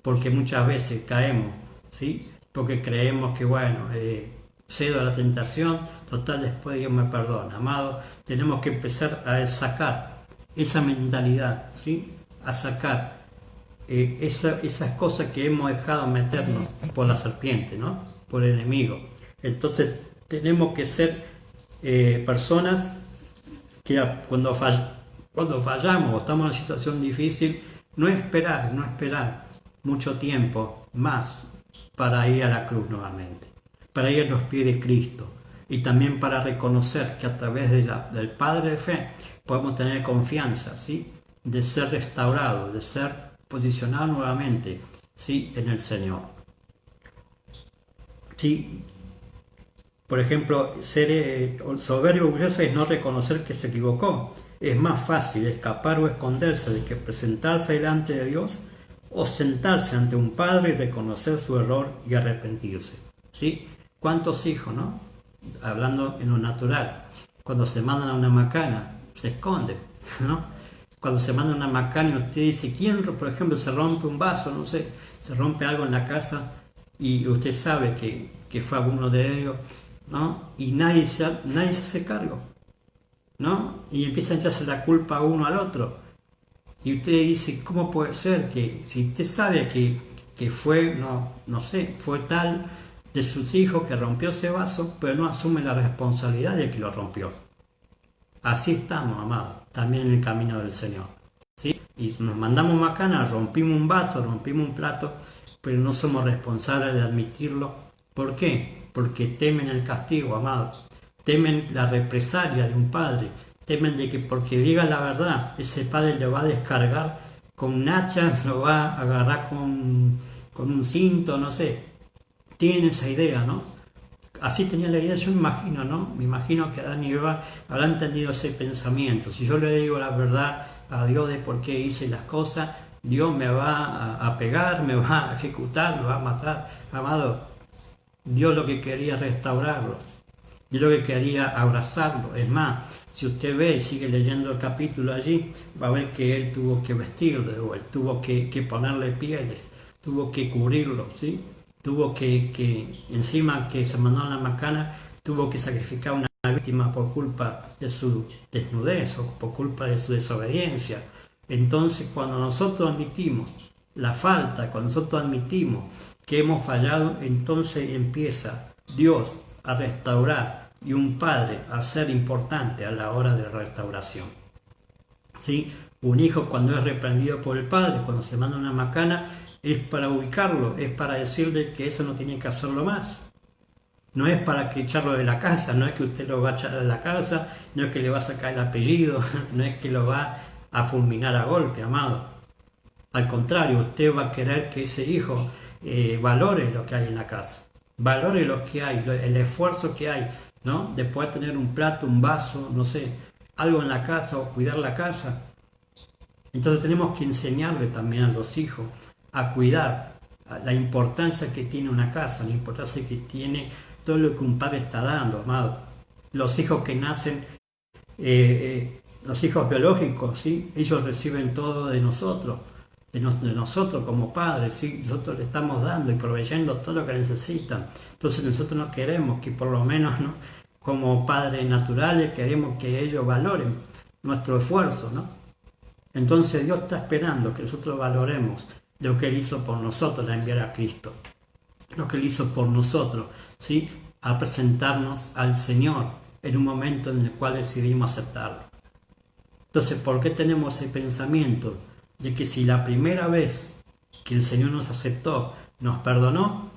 Porque muchas veces caemos, ¿sí? Porque creemos que, bueno, cedo a la tentación, total, después Dios me perdona. Amado, tenemos que empezar a sacar esa mentalidad, ¿sí? A sacar esas cosas que hemos dejado meternos por la serpiente, ¿no? Por el enemigo. Entonces tenemos que ser personas que cuando fallamos o estamos en una situación difícil, no esperar mucho tiempo más para ir a la cruz nuevamente, para ir a los pies de Cristo, y también para reconocer que a través del Padre de fe podemos tener confianza, ¿sí? De ser restaurados, de ser posicionados nuevamente, ¿sí? En el Señor. ¿Sí? Por ejemplo, ser soberbio o orgulloso es no reconocer que se equivocó. Es más fácil escapar o esconderse de que presentarse delante de Dios o sentarse ante un padre y reconocer su error y arrepentirse. ¿Sí? ¿Cuántos hijos, no? Hablando en lo natural, cuando se mandan a una macana, se esconden, ¿no? Cuando se manda a una macana y usted dice, ¿quién, por ejemplo, se rompe un vaso, no sé, se rompe algo en la casa y usted sabe que fue alguno de ellos, ¿no? Y nadie se hace cargo, ¿no? Y empieza a echarse la culpa uno al otro. Y usted dice, ¿cómo puede ser que si usted sabe que fue, no sé, fue tal de sus hijos que rompió ese vaso, pero no asume la responsabilidad de que lo rompió? Así estamos, amados, también en el camino del Señor, ¿sí? Y nos mandamos macana, rompimos un vaso, rompimos un plato, pero no somos responsables de admitirlo. ¿Por qué? Porque temen el castigo, amados. Temen la represalia de un padre. Temen de que porque diga la verdad, ese padre lo va a descargar con un hacha, lo va a agarrar con un cinto, no sé. Tienen esa idea, ¿no? Así tenía la idea, yo me imagino, ¿no? Me imagino que Adán y Eva habrán entendido ese pensamiento. Si yo le digo la verdad a Dios de por qué hice las cosas, Dios me va a pegar, me va a ejecutar, me va a matar. Amado, Dios lo que quería es restaurarlos. Dios lo que quería abrazarlos. Es más, si usted ve y sigue leyendo el capítulo allí, va a ver que él tuvo que vestirlo, él tuvo que ponerle pieles, tuvo que cubrirlo, ¿sí? Tuvo que encima que se mandó a la macana, tuvo que sacrificar una víctima por culpa de su desnudez o por culpa de su desobediencia. Entonces, cuando nosotros admitimos la falta, cuando nosotros admitimos que hemos fallado, entonces empieza Dios a restaurar y un padre a ser importante a la hora de restauración. ¿Sí? Un hijo, cuando es reprendido por el padre, cuando se manda una macana, es para ubicarlo, es para decirle que eso no tiene que hacerlo más. No es para que echarlo de la casa, no es que usted lo va a echar de la casa, no es que le va a sacar el apellido, no es que lo va a fulminar a golpe, amado. Al contrario, usted va a querer que ese hijo valore lo que hay en la casa, valore lo que hay, el esfuerzo que hay, ¿no? De poder tener un plato, un vaso, no sé, algo en la casa o cuidar la casa. Entonces tenemos que enseñarle también a los hijos a cuidar la importancia que tiene una casa, la importancia que tiene todo lo que un padre está dando, amado. Los hijos que nacen, los hijos biológicos, ¿sí? Ellos reciben todo de nosotros, de nosotros como padres, ¿sí? Nosotros le estamos dando y proveyendo todo lo que necesitan. Entonces nosotros no queremos que por lo menos, ¿no?, como padres naturales, queremos que ellos valoren nuestro esfuerzo, ¿no? Entonces Dios está esperando que nosotros valoremos lo que Él hizo por nosotros, la enviar a Cristo, lo que Él hizo por nosotros, ¿sí? A presentarnos al Señor en un momento en el cual decidimos aceptarlo. Entonces, ¿por qué tenemos ese pensamiento de que si la primera vez que el Señor nos aceptó, nos perdonó,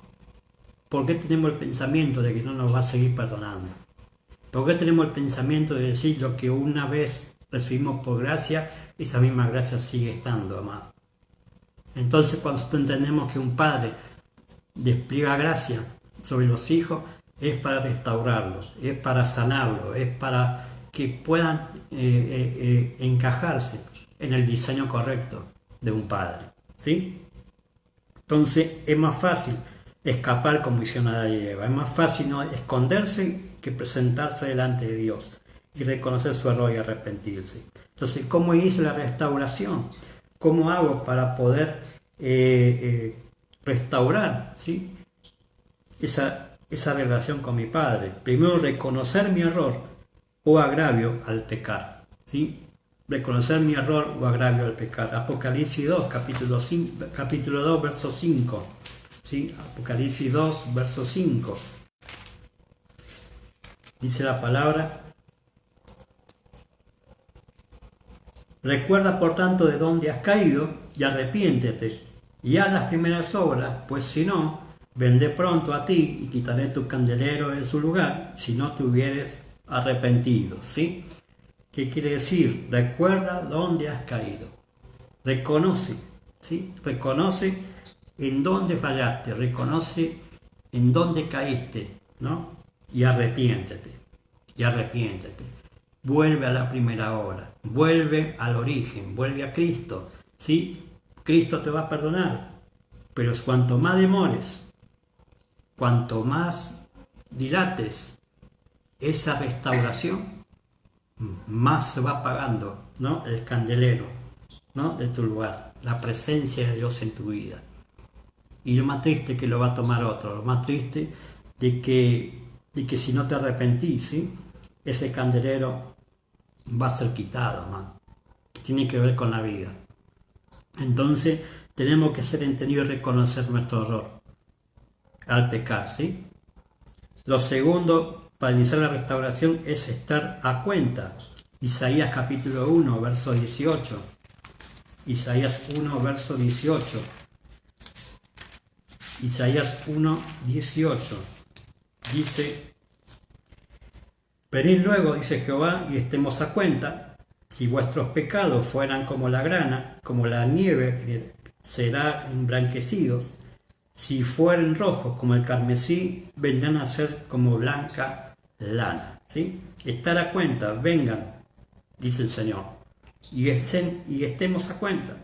¿por qué tenemos el pensamiento de que no nos va a seguir perdonando? ¿Por qué tenemos el pensamiento de decir lo que una vez recibimos por gracia, esa misma gracia sigue estando, amado? Entonces, cuando nosotros entendemos que un padre despliega gracia sobre los hijos, es para restaurarlos, es para sanarlos, es para que puedan encajarse en el diseño correcto de un padre, ¿sí? Entonces es más fácil escapar como hicieron Adán y Eva, es más fácil no esconderse que presentarse delante de Dios y reconocer su error y arrepentirse. Entonces, ¿cómo inicio la restauración? ¿Cómo hago para poder restaurar, ¿sí?, esa relación con mi padre? Primero, reconocer mi error o agravio al pecar, ¿sí? Reconocer mi error o agravio al pecar. Apocalipsis 2, capítulo 2, verso 5. ¿Sí? Apocalipsis 2, verso 5. Dice la palabra: recuerda por tanto de dónde has caído y arrepiéntete y haz las primeras obras, pues si no, vendré pronto a ti y quitaré tu candelero de su lugar, si no te hubieres arrepentido. ¿Sí? ¿Qué quiere decir? Recuerda dónde has caído. Reconoce, ¿sí? Reconoce en dónde fallaste, reconoce en dónde caíste, ¿no? Y arrepiéntete, y arrepiéntete. Vuelve a la primera hora, vuelve al origen, vuelve a Cristo, ¿sí? Cristo te va a perdonar, pero cuanto más demores, cuanto más dilates esa restauración, más se va apagando, ¿no?, el candelero, ¿no?, de tu lugar, la presencia de Dios en tu vida. Y lo más triste que lo va a tomar otro, lo más triste de que si no te arrepentís, ¿sí?, ese candelero va a ser quitado, ¿no?, que tiene que ver con la vida. Entonces tenemos que ser entendidos y reconocer nuestro error al pecar, ¿sí? Lo segundo, para iniciar la restauración, es estar a cuenta. Isaías capítulo 1, verso 18. Isaías 1, verso 18. Isaías 1, 18. Dice: venid luego, dice Jehová, y estemos a cuenta. Si vuestros pecados fueran como la grana, como la nieve, serán emblanquecidos. Si fueren rojos como el carmesí, vendrán a ser como blanca lana. ¿Sí? Estar a cuenta, vengan, dice el Señor, y estemos a cuenta.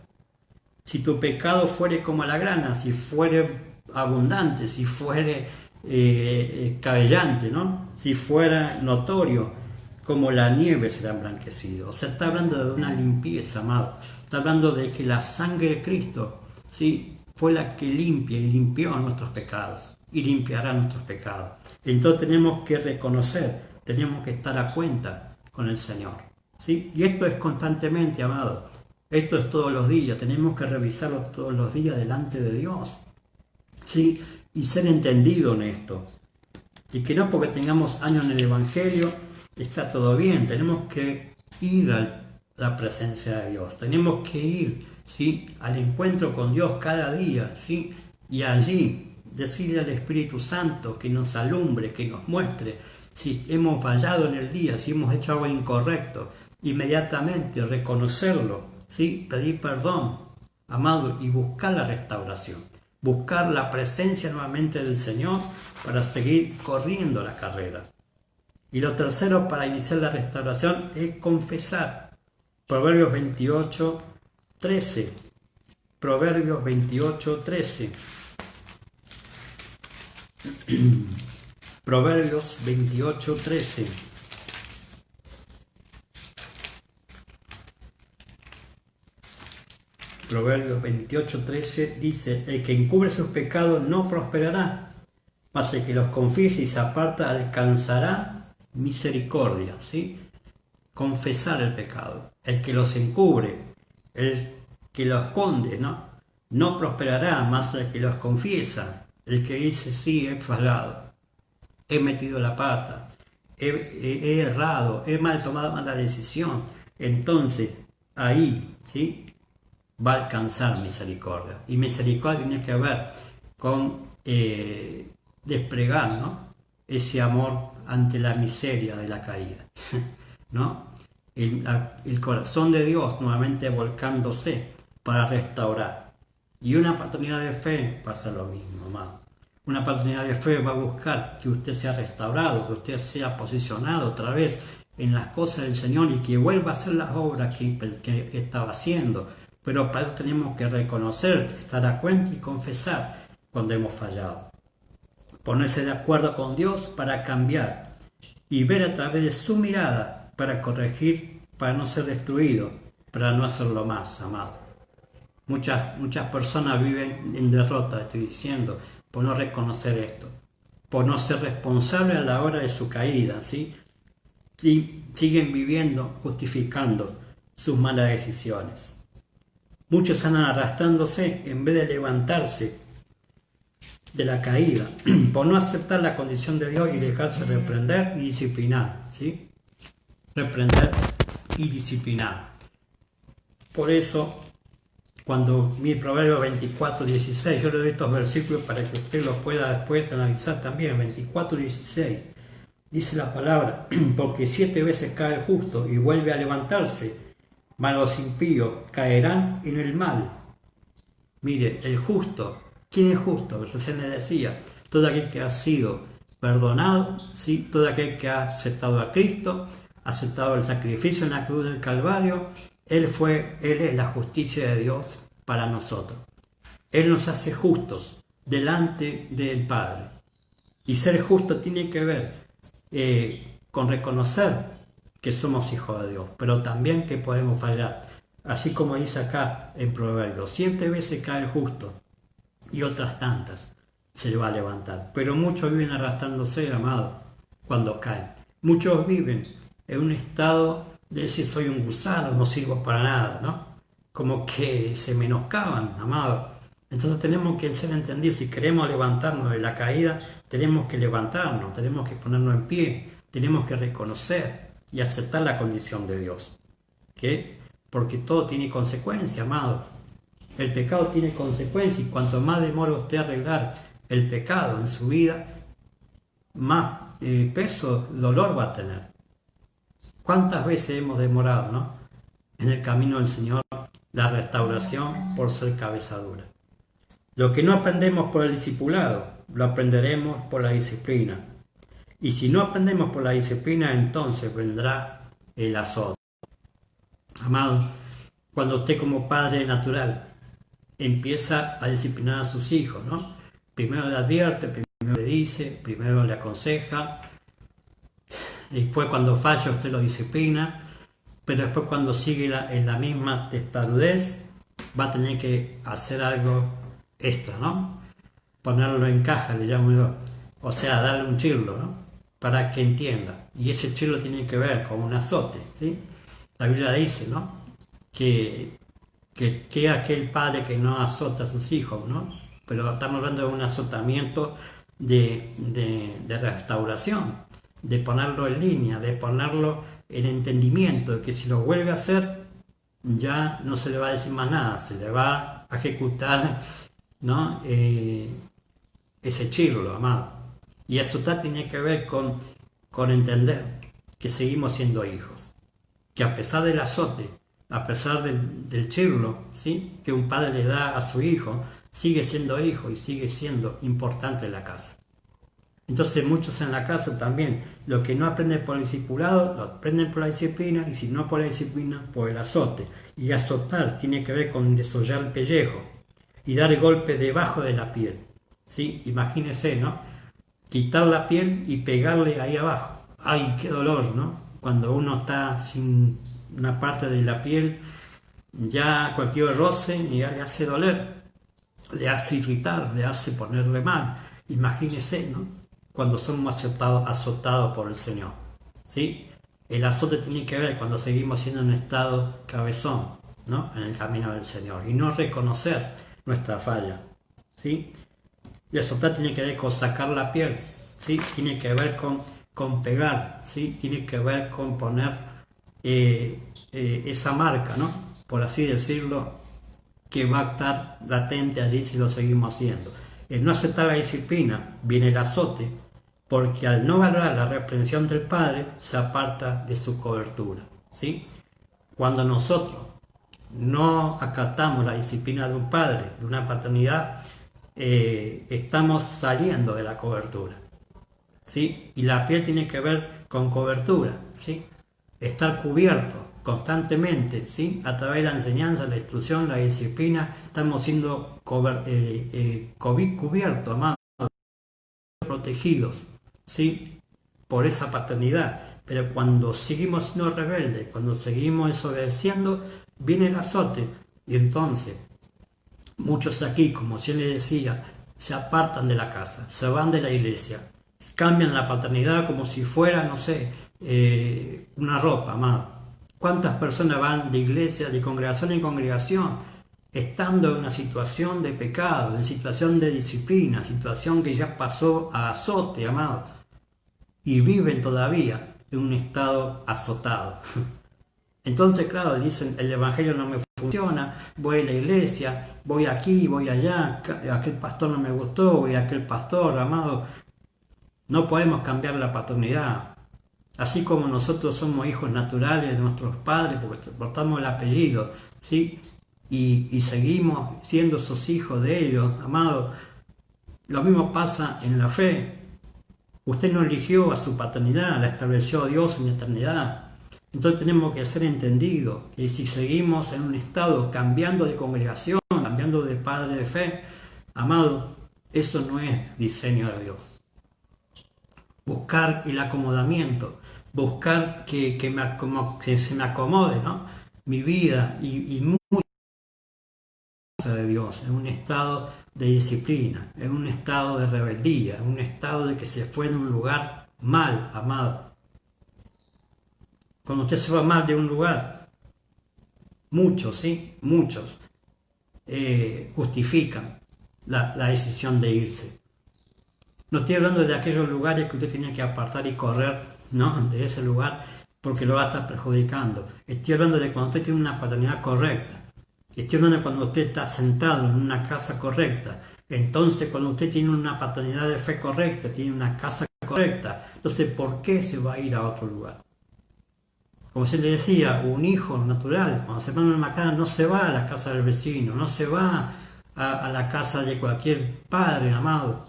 Si tu pecado fuere como la grana, si fuere abundante, si fuere cabellante, ¿no?, si fuera notorio, como la nieve será emblanquecido. O sea, está hablando de una limpieza, amado. Está hablando de que la sangre de Cristo, ¿sí?, fue la que limpia y limpió nuestros pecados y limpiará nuestros pecados. Entonces tenemos que reconocer tenemos que estar a cuenta con el Señor, ¿sí? Y esto es constantemente, amado. Esto es todos los días. Tenemos que revisarlo todos los días delante de Dios, ¿sí? Y ser entendido en esto. Y que no porque tengamos años en el Evangelio está todo bien. Tenemos que ir a la presencia de Dios. Tenemos que ir, ¿sí?, al encuentro con Dios cada día, ¿sí? Y allí decirle al Espíritu Santo que nos alumbre, que nos muestre si hemos fallado en el día, si hemos hecho algo incorrecto. Inmediatamente reconocerlo, ¿sí? Pedir perdón, amado, y buscar la restauración. Buscar la presencia nuevamente del Señor para seguir corriendo la carrera. Y lo tercero para iniciar la restauración es confesar. Proverbios 28, 13. Proverbios 28, 13. Proverbios 28, 13. Proverbios 28, 13 dice: el que encubre sus pecados no prosperará, mas el que los confiese y se aparta alcanzará misericordia, ¿sí? Confesar el pecado. El que los encubre, el que los esconde, no prosperará, más el que los confiesa, el que dice: sí, he fallado, he metido la pata, he errado, he mal tomado mala decisión. Entonces, ahí, ¿sí?, va a alcanzar misericordia. Y misericordia tiene que ver con desplegar, ese amor ante la miseria de la caída, ¿no? El corazón de Dios nuevamente volcándose para restaurar. Y una paternidad de fe pasa lo mismo, amado. Una paternidad de fe va a buscar que usted sea restaurado, que usted sea posicionado otra vez en las cosas del Señor y que vuelva a hacer las obras que estaba haciendo. Pero para eso tenemos que reconocer, estar a cuenta y confesar cuando hemos fallado. Ponerse de acuerdo con Dios para cambiar y ver a través de su mirada para corregir, para no ser destruido, para no hacerlo más, amado. Muchas personas viven en derrota, estoy diciendo, por no reconocer esto, por no ser responsable a la hora de su caída, ¿sí? Siguen viviendo, justificando sus malas decisiones. Muchos andan arrastrándose en vez de levantarse de la caída, por no aceptar la condición de Dios y dejarse reprender y disciplinar, ¿sí? Reprender y disciplinar. Por eso, cuando mi Proverbio 24, 16, yo le doy estos versículos para que usted los pueda después analizar también. 24, 16, dice la palabra: porque 7 veces cae el justo y vuelve a levantarse, mas los impíos caerán en el mal. Mire, el justo, ¿quién es justo? Recién le decía, todo aquel que ha sido perdonado, ¿sí? Todo aquel que ha aceptado a Cristo, ha aceptado el sacrificio en la cruz del Calvario. Él es la justicia de Dios para nosotros. Él nos hace justos delante del Padre. Y ser justo tiene que ver con reconocer que somos hijos de Dios, pero también que podemos fallar. Así como dice acá en Proverbios: 7 veces cae el justo y otras tantas se le va a levantar. Pero muchos viven arrastrándose, amado, cuando caen. Muchos viven en un estado de decir: soy un gusano, no sirvo para nada, ¿no? Como que se menoscaban, amado. Entonces tenemos que ser entendidos. Si queremos levantarnos de la caída, tenemos que levantarnos, tenemos que ponernos en pie, tenemos que reconocer y aceptar la condición de Dios. ¿Qué? Porque todo tiene consecuencia, amado. El pecado tiene consecuencia, y cuanto más demora usted arreglar el pecado en su vida, más peso, dolor va a tener. ¿Cuántas veces hemos demorado, en el camino del Señor la restauración por ser cabeza dura? Lo que no aprendemos por el discipulado, lo aprenderemos por la disciplina. Y si no aprendemos por la disciplina, entonces vendrá el azote. Amado, cuando usted como padre natural empieza a disciplinar a sus hijos, primero le advierte, primero le dice, primero le aconseja, después cuando falla usted lo disciplina, pero después cuando sigue en la misma testarudez va a tener que hacer algo extra, ponerlo en caja, le llamo yo, o sea, darle un chirlo, para que entienda. Y ese chirlo tiene que ver con un azote, ¿sí? La Biblia dice, ¿no? Que aquel padre que no azota a sus hijos, ¿no? Pero estamos hablando de un azotamiento de restauración, de ponerlo en línea, de ponerlo en entendimiento, de que si lo vuelve a hacer, ya no se le va a decir más nada, se le va a ejecutar, ¿no? Ese chirlo, amado. Y azotar tiene que ver con entender que seguimos siendo hijos, que a pesar del azote, a pesar del chirlo, ¿sí?, que un padre le da a su hijo, sigue siendo hijo y sigue siendo importante en la casa. Entonces muchos en la casa también, lo que no aprenden por el discipulado, lo aprenden por la disciplina, y si no por la disciplina, por el azote. Y azotar tiene que ver con desollar el pellejo y dar golpe debajo de la piel. ¿Sí? Imagínense, ¿no? Quitar la piel y pegarle ahí abajo. ¡Ay, qué dolor!, ¿no? Cuando uno está sin una parte de la piel, ya cualquier roce ya le hace doler, le hace irritar, le hace ponerle mal. Imagínense, ¿no? Cuando somos azotados por el Señor, ¿sí? El azote tiene que ver cuando seguimos siendo en un estado cabezón, ¿no? En el camino del Señor, y no reconocer nuestra falla, ¿sí? Y azotar tiene que ver con sacar la piel, ¿sí? Tiene que ver con pegar, ¿sí? Tiene que ver con poner esa marca, ¿no? Por así decirlo, que va a estar latente allí si lo seguimos haciendo. El no aceptar la disciplina, viene el azote, porque al no valorar la reprensión del Padre, se aparta de su cobertura, ¿sí? Cuando nosotros no acatamos la disciplina de un padre, de una paternidad, estamos saliendo de la cobertura, ¿sí? Y la piel tiene que ver con cobertura, ¿sí? Estar cubierto constantemente, ¿sí? A través de la enseñanza, la instrucción, la disciplina, estamos siendo cubiertos, amados, protegidos, ¿sí? Por esa paternidad. Pero cuando seguimos siendo rebeldes, cuando seguimos desobedeciendo, viene el azote. Y entonces, muchos aquí, como yo les decía, se apartan de la casa, se van de la iglesia, cambian la paternidad como si fuera, no sé, una ropa, amado. ¿Cuántas personas van de iglesia, de congregación en congregación, estando en una situación de pecado, en situación de disciplina, situación que ya pasó a azote, amado, y viven todavía en un estado azotado? Entonces, claro, dicen, el evangelio no me funciona, voy a la iglesia, voy aquí, voy allá, aquel pastor no me gustó, voy a aquel pastor, amado. No podemos cambiar la paternidad. Así como nosotros somos hijos naturales de nuestros padres, porque portamos el apellido, ¿sí? Y seguimos siendo esos hijos de ellos, amados. Lo mismo pasa en la fe. Usted no eligió a su paternidad, la estableció Dios en la eternidad. Entonces tenemos que ser entendidos que si seguimos en un estado cambiando de congregación, cambiando de padre de fe, amado, eso no es diseño de Dios. Buscar el acomodamiento, buscar que se me acomode, ¿no?, mi vida y mucha de Dios, en un estado de disciplina, en un estado de rebeldía, en un estado de que se fue en un lugar mal, amado. Cuando usted se va mal de un lugar, muchos, ¿sí? Muchos justifican la decisión de irse. No estoy hablando de aquellos lugares que usted tenía que apartar y correr, ¿no?, de ese lugar porque lo va a estar perjudicando. Estoy hablando de cuando usted tiene una paternidad correcta. Estoy hablando de cuando usted está sentado en una casa correcta. Entonces, cuando usted tiene una paternidad de fe correcta, tiene una casa correcta, entonces, ¿por qué se va a ir a otro lugar? Como se le decía, un hijo natural, cuando se pone en una casa, no se va a la casa del vecino, no se va a la casa de cualquier padre, amado,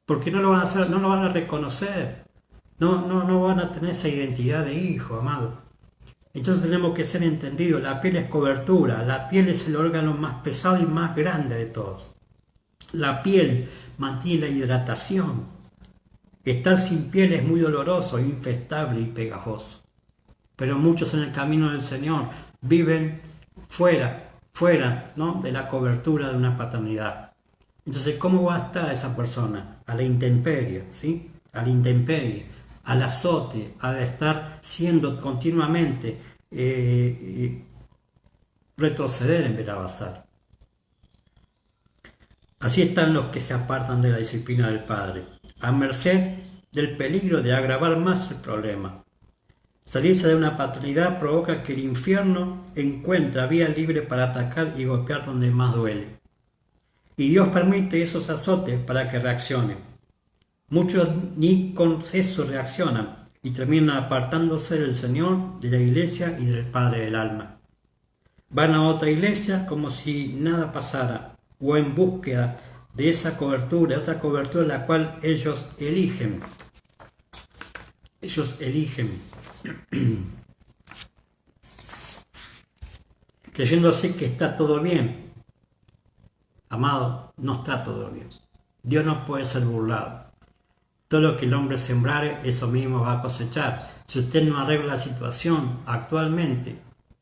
porque no lo van a hacer, no lo van a reconocer, no van a tener esa identidad de hijo, amado. Entonces tenemos que ser entendidos, la piel es cobertura, la piel es el órgano más pesado y más grande de todos. La piel mantiene la hidratación. Estar sin piel es muy doloroso, infestable y pegajoso. Pero muchos en el camino del Señor viven fuera, ¿no?, de la cobertura de una paternidad. Entonces, ¿cómo va a estar esa persona? A la intemperie, ¿sí? a la intemperie, al azote, al estar siendo continuamente retroceder en vez de avanzar. Así están los que se apartan de la disciplina del Padre, a merced del peligro de agravar más el problema. Salirse de una paternidad provoca que el infierno encuentre vía libre para atacar y golpear donde más duele. Y Dios permite esos azotes para que reaccionen. Muchos ni con eso reaccionan y terminan apartándose del Señor, de la iglesia y del Padre del alma. Van a otra iglesia como si nada pasara, o en búsqueda de esa cobertura, otra cobertura la cual ellos eligen. Creyendo así que está todo bien. Amado, no está todo bien. Dios no puede ser burlado. Todo lo que el hombre sembrare, eso mismo va a cosechar. Si usted no arregla la situación actualmente,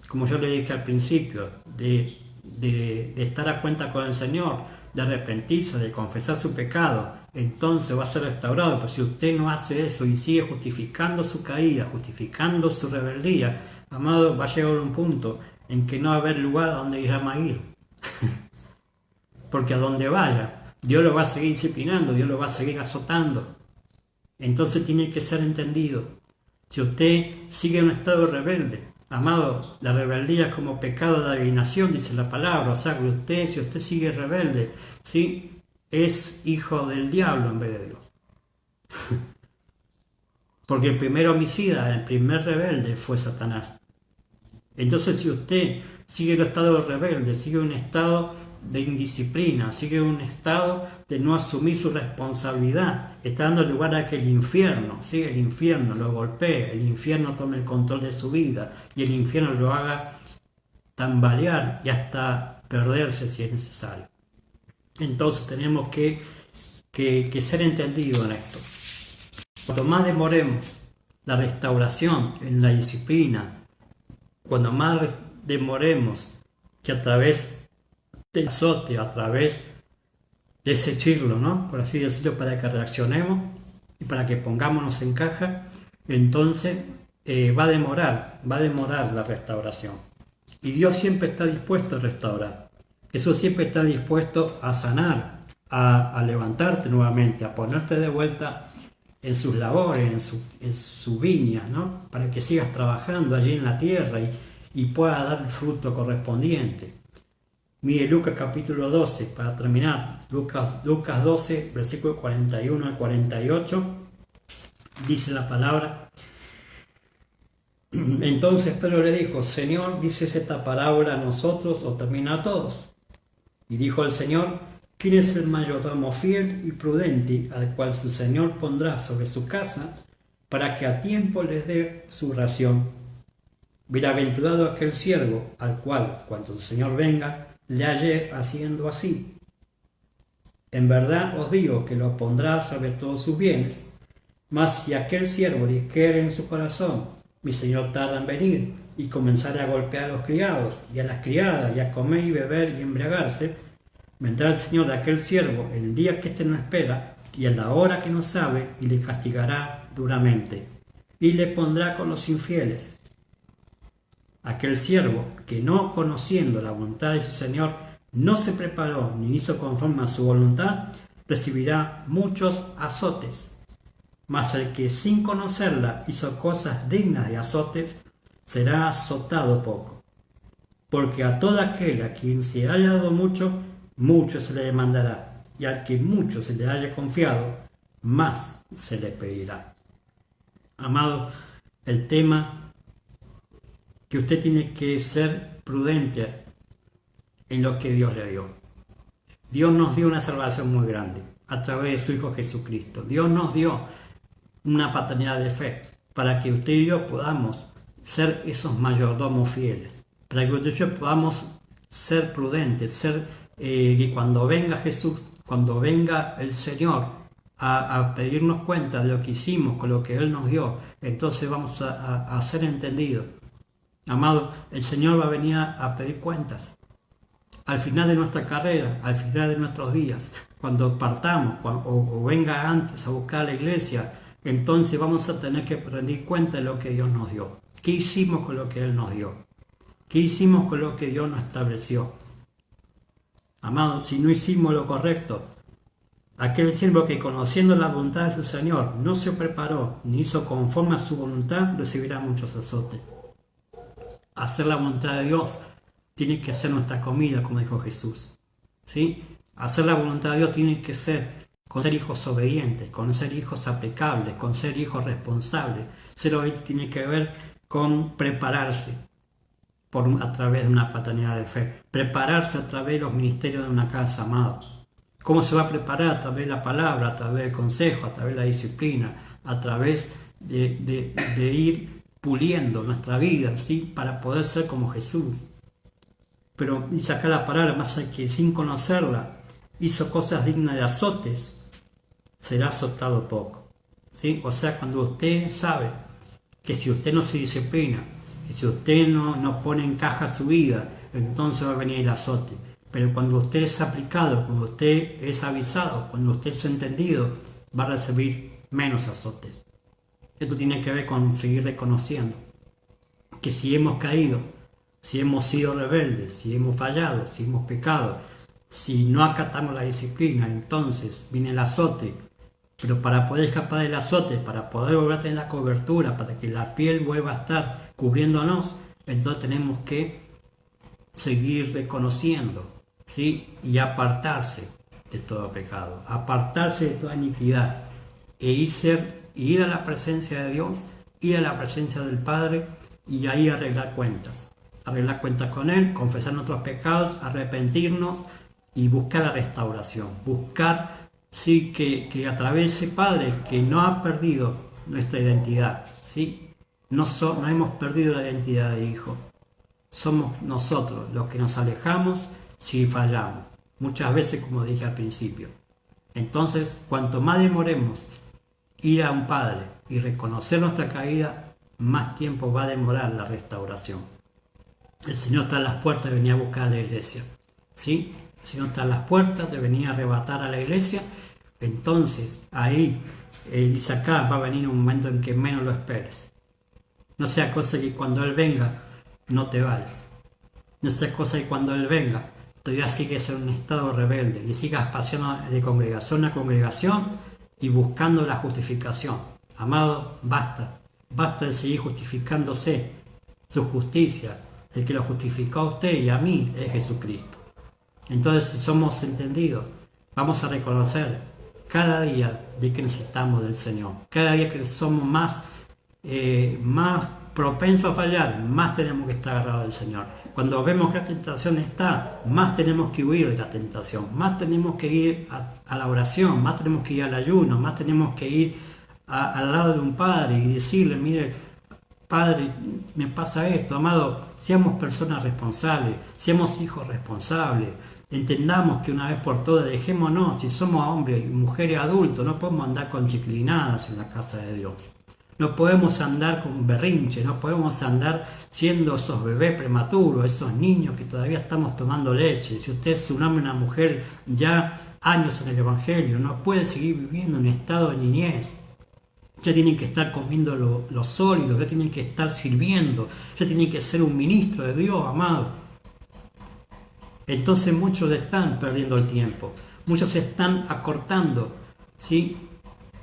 como yo le dije al principio, de estar a cuenta con el Señor, de arrepentirse, de confesar su pecado, entonces va a ser restaurado. Pero si usted no hace eso y sigue justificando su caída, justificando su rebeldía, amado, va a llegar a un punto en que no va a haber lugar a donde ir a ir. Porque a donde vaya, Dios lo va a seguir disciplinando, Dios lo va a seguir azotando. Entonces tiene que ser entendido. Si usted sigue en un estado rebelde, amado, la rebeldía es como pecado de adivinación, dice la palabra. O sea, que si usted sigue rebelde, ¿sí?, es hijo del diablo en vez de Dios. Porque el primer homicida, el primer rebelde fue Satanás. Entonces, si usted sigue en un estado rebelde, sigue en un estado de indisciplina, sigue en un estado de no asumir su responsabilidad, está dando lugar a que el infierno lo golpee, el infierno tome el control de su vida y el infierno lo haga tambalear y hasta perderse si es necesario. Entonces tenemos que ser entendidos en esto. Cuanto más demoremos la restauración en la disciplina, cuando más demoremos que a través del azote, a través de ese chirlo, ¿no?, por así decirlo, para que reaccionemos y para que pongámonos en caja, entonces va a demorar la restauración. Y Dios siempre está dispuesto a restaurar. Jesús siempre está dispuesto a sanar, a levantarte nuevamente, a ponerte de vuelta en sus labores, en sus viñas, ¿no?, para que sigas trabajando allí en la tierra y pueda dar el fruto correspondiente. Mire Lucas capítulo 12, para terminar, Lucas 12, versículo 41 al 48, dice la palabra: entonces Pedro le dijo: Señor, ¿dices esta parábola a nosotros o termina a todos? Y dijo el Señor: ¿quién es el mayordomo fiel y prudente al cual su Señor pondrá sobre su casa para que a tiempo les dé su ración? Bienaventurado aquel siervo al cual, cuando su Señor venga, le halle haciendo así. En verdad os digo que lo pondrá sobre todos sus bienes. Mas si aquel siervo dijere en su corazón: mi Señor tarda en venir, y comenzare a golpear a los criados y a las criadas, y a comer y beber y embriagarse, vendrá el Señor de aquel siervo en el día que éste no espera y en la hora que no sabe, y le castigará duramente, y le pondrá con los infieles. Aquel siervo que, no conociendo la voluntad de su Señor, no se preparó ni hizo conforme a su voluntad, recibirá muchos azotes. Mas el que sin conocerla hizo cosas dignas de azotes, será azotado poco. Porque a todo aquel a quien se haya dado mucho, mucho se le demandará, y al que mucho se le haya confiado, más se le pedirá. Amado, el tema que usted tiene que ser prudente en lo que Dios le dio. Dios nos dio una salvación muy grande a través de su Hijo Jesucristo. Dios nos dio una paternidad de fe para que usted y yo podamos ser esos mayordomos fieles, para que usted y yo podamos ser prudentes, que cuando venga Jesús, cuando venga el Señor a pedirnos cuenta de lo que hicimos con lo que Él nos dio, entonces vamos a ser entendidos. Amado, el Señor va a venir a pedir cuentas al final de nuestra carrera, al final de nuestros días. cuando partamos o venga antes a buscar a la iglesia, entonces vamos a tener que rendir cuenta de lo que Dios nos dio. ¿Qué hicimos con lo que Él nos dio? ¿Qué hicimos con lo que Dios nos estableció? Amados, si no hicimos lo correcto, aquel siervo que conociendo la voluntad de su Señor no se preparó ni hizo conforme a su voluntad, recibirá muchos azotes. Hacer la voluntad de Dios tiene que ser nuestra comida, como dijo Jesús. ¿Sí? Hacer la voluntad de Dios tiene que ser con ser hijos obedientes, con ser hijos aplicables, con ser hijos responsables. Ser obediente tiene que ver con prepararse a través de una paternidad de fe, prepararse a través de los ministerios de una casa, amados. ¿Cómo se va a preparar? A través de la palabra, a través del consejo, a través de la disciplina, a través de ir puliendo nuestra vida, ¿sí? Para poder ser como Jesús. Pero dice acá la palabra, más que sin conocerla, hizo cosas dignas de azotes, será azotado poco. ¿Sí? O sea, cuando usted sabe que si usted no se disciplina, que si usted no pone en caja su vida, entonces va a venir el azote. Pero cuando usted es aplicado, cuando usted es avisado, cuando usted es entendido, va a recibir menos azotes. Esto tiene que ver con seguir reconociendo que si hemos caído, si hemos sido rebeldes, si hemos fallado, si hemos pecado, si no acatamos la disciplina, entonces viene el azote. Pero para poder escapar del azote, para poder volver a tener la cobertura, para que la piel vuelva a estar cubriéndonos, entonces tenemos que seguir reconociendo, ¿sí? Y apartarse de todo pecado, apartarse de toda iniquidad e ir a la presencia de Dios, ir a la presencia del Padre y ahí arreglar cuentas con Él, confesar nuestros pecados, arrepentirnos y buscar la restauración, buscar, sí, que a través de ese Padre que no ha perdido nuestra identidad, ¿sí? No hemos perdido la identidad de hijo, somos nosotros los que nos alejamos si fallamos, muchas veces, como dije al principio. Entonces, cuanto más demoremos ir a un Padre y reconocer nuestra caída, más tiempo va a demorar la restauración. El Señor está a las puertas de venir a buscar a la iglesia, ¿sí? El Señor está a las puertas de venir a arrebatar a la iglesia. Entonces, ahí, dice acá, va a venir un momento en que menos lo esperes. No sea cosa que cuando Él venga, no te vayas. No sea cosa que cuando Él venga, todavía sigues en un estado rebelde y sigas pasando de congregación a congregación y buscando la justificación. Amado, basta de seguir justificándose. Su justicia, el que lo justificó a usted y a mí, es Jesucristo. Entonces, si somos entendidos, vamos a reconocer cada día de que necesitamos del Señor. Cada día que somos más propensos a fallar, más tenemos que estar agarrados del Señor. Cuando vemos que la tentación está, más tenemos que huir de la tentación, más tenemos que ir a la oración, más tenemos que ir al ayuno, más tenemos que ir al lado de un padre y decirle, mire, Padre, me pasa esto. Amado, seamos personas responsables, seamos hijos responsables, entendamos que una vez por todas dejémonos, si somos hombres y mujeres adultos, no podemos andar con chiclinadas en la casa de Dios. No podemos andar con berrinche, no podemos andar siendo esos bebés prematuros, esos niños que todavía estamos tomando leche. Si usted es un hombre o una mujer ya años en el Evangelio, no puede seguir viviendo en estado de niñez. Ya tienen que estar comiendo lo sólido, ya tienen que estar sirviendo, ya tienen que ser un ministro de Dios, amado. Entonces muchos están perdiendo el tiempo, muchos están acortando, ¿sí?,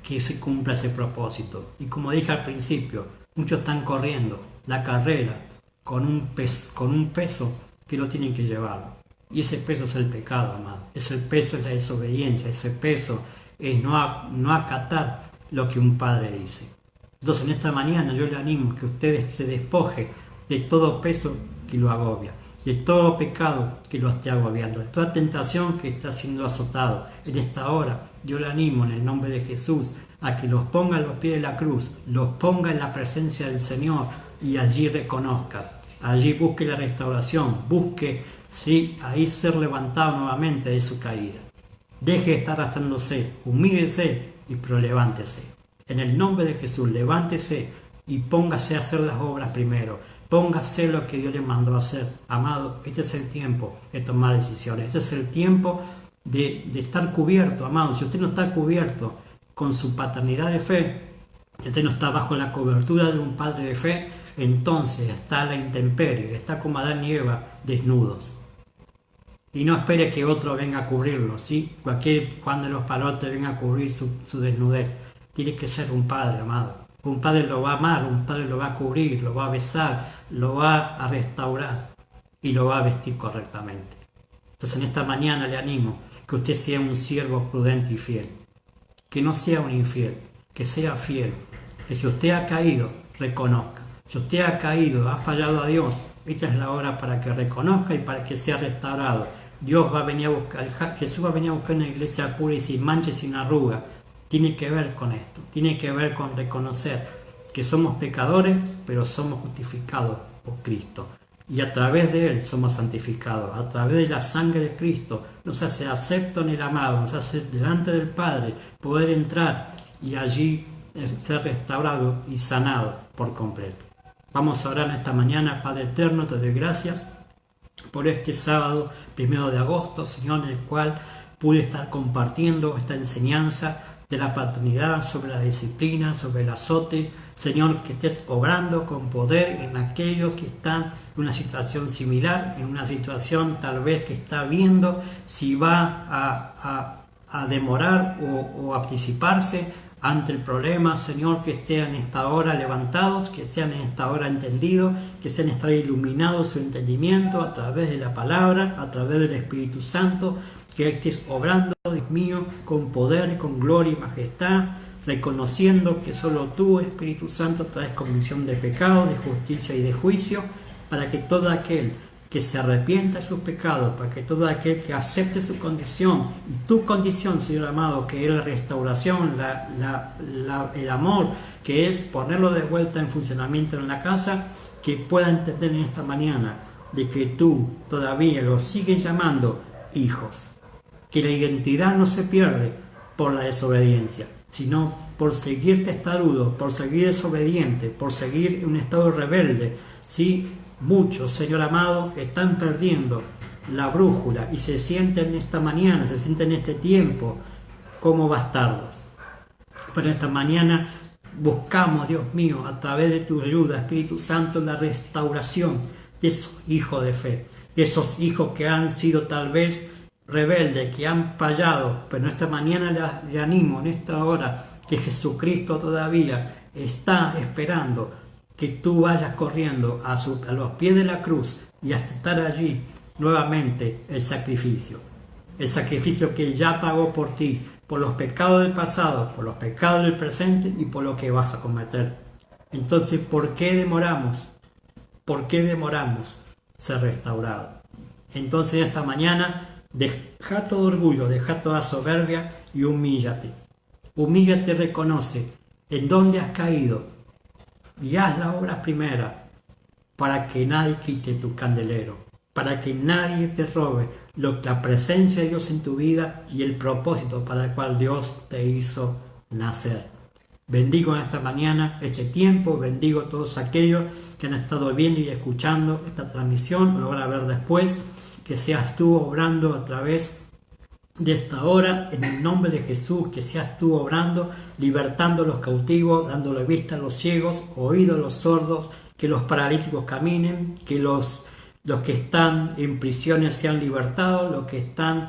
que se cumpla ese propósito. Y como dije al principio, muchos están corriendo la carrera con un peso que no tienen que llevar. Y ese peso es el pecado, amado. Ese peso es la desobediencia, ese peso es no acatar lo que un padre dice. Entonces en esta mañana yo le animo que usted se despoje de todo peso que lo agobia, de todo pecado que lo esté agobiando, de toda tentación que está siendo azotado. En esta hora yo le animo en el nombre de Jesús a que los ponga a los pies de la cruz, los ponga en la presencia del Señor y allí reconozca, allí busque la restauración, busque, sí, ahí ser levantado nuevamente de su caída. Deje de estar arrastrándose, humíllese pero levántese. En el nombre de Jesús, levántese y póngase a hacer las obras primero. Póngase a hacer lo que Dios le mandó a hacer. Amado, este es el tiempo de tomar decisiones. Este es el tiempo de estar cubierto, amado. Si usted no está cubierto con su paternidad de fe, si usted no está bajo la cobertura de un padre de fe, entonces está a la intemperie, está como Adán y Eva desnudos. Y no espere que otro venga a cubrirlo, ¿sí? Cualquier Juan de los Palotes venga a cubrir su desnudez. Tiene que ser un padre, amado. Un padre lo va a amar, un padre lo va a cubrir, lo va a besar, lo va a restaurar y lo va a vestir correctamente. Entonces en esta mañana le animo que usted sea un siervo prudente y fiel. Que no sea un infiel, que sea fiel. Que si usted ha caído, reconozca. Si usted ha caído, ha fallado a Dios, esta es la hora para que reconozca y para que sea restaurado. Dios va a venir a buscar, Jesús va a venir a buscar una iglesia pura y sin mancha y sin arruga. Tiene que ver con esto, tiene que ver con reconocer que somos pecadores, pero somos justificados por Cristo. Y a través de Él somos santificados, a través de la sangre de Cristo nos hace acepto en el amado, nos hace delante del Padre poder entrar y allí ser restaurado y sanado por completo. Vamos a orar en esta mañana. Padre eterno, te doy gracias por este sábado 1 de agosto, Señor, en el cual pude estar compartiendo esta enseñanza de la paternidad, sobre la disciplina, sobre el azote. Señor, que estés obrando con poder en aquellos que están en una situación similar, en una situación tal vez que está viendo si va a demorar o a anticiparse ante el problema. Señor, que estén en esta hora levantados, que sean en esta hora entendidos, que sean en esta hora iluminados su entendimiento a través de la palabra, a través del Espíritu Santo, que estés obrando, Dios mío, con poder, con gloria y majestad, reconociendo que solo tú, Espíritu Santo, traes convicción de pecado, de justicia y de juicio, para que todo aquel que se arrepienta de sus pecados, para que todo aquel que acepte su condición, y tu condición, Señor amado, que es la restauración, el amor, que es ponerlo de vuelta en funcionamiento en la casa, que pueda entender en esta mañana de que tú todavía los sigues llamando hijos, que la identidad no se pierde por la desobediencia, sino por seguir testarudo, por seguir desobediente, por seguir en un estado rebelde. ¿Sí? Muchos, Señor amado, están perdiendo la brújula y se sienten esta mañana, se sienten este tiempo como bastardos. Pero esta mañana buscamos, Dios mío, a través de tu ayuda, Espíritu Santo, la restauración de esos hijos de fe, de esos hijos que han sido tal vez rebeldes, que han fallado. Pero esta mañana le animo en esta hora que Jesucristo todavía está esperando que tú vayas corriendo a los pies de la cruz y aceptar allí nuevamente el sacrificio que ya pagó por ti, por los pecados del pasado, por los pecados del presente y por lo que vas a cometer. Entonces, ¿por qué demoramos? ¿Por qué demoramos ser restaurados? Entonces, esta mañana, deja todo orgullo, deja toda soberbia y humíllate. Humíllate, reconoce en dónde has caído y haz la obra primera para que nadie quite tu candelero, para que nadie te robe la presencia de Dios en tu vida y el propósito para el cual Dios te hizo nacer. Bendigo en esta mañana este tiempo, bendigo a todos aquellos que han estado viendo y escuchando esta transmisión, lo van a ver después, que seas tú obrando a través de esta hora, en el nombre de Jesús, que seas tú obrando, libertando a los cautivos, dándole vista a los ciegos, oído a los sordos, que los paralíticos caminen, que los que están en prisiones sean libertados, los que están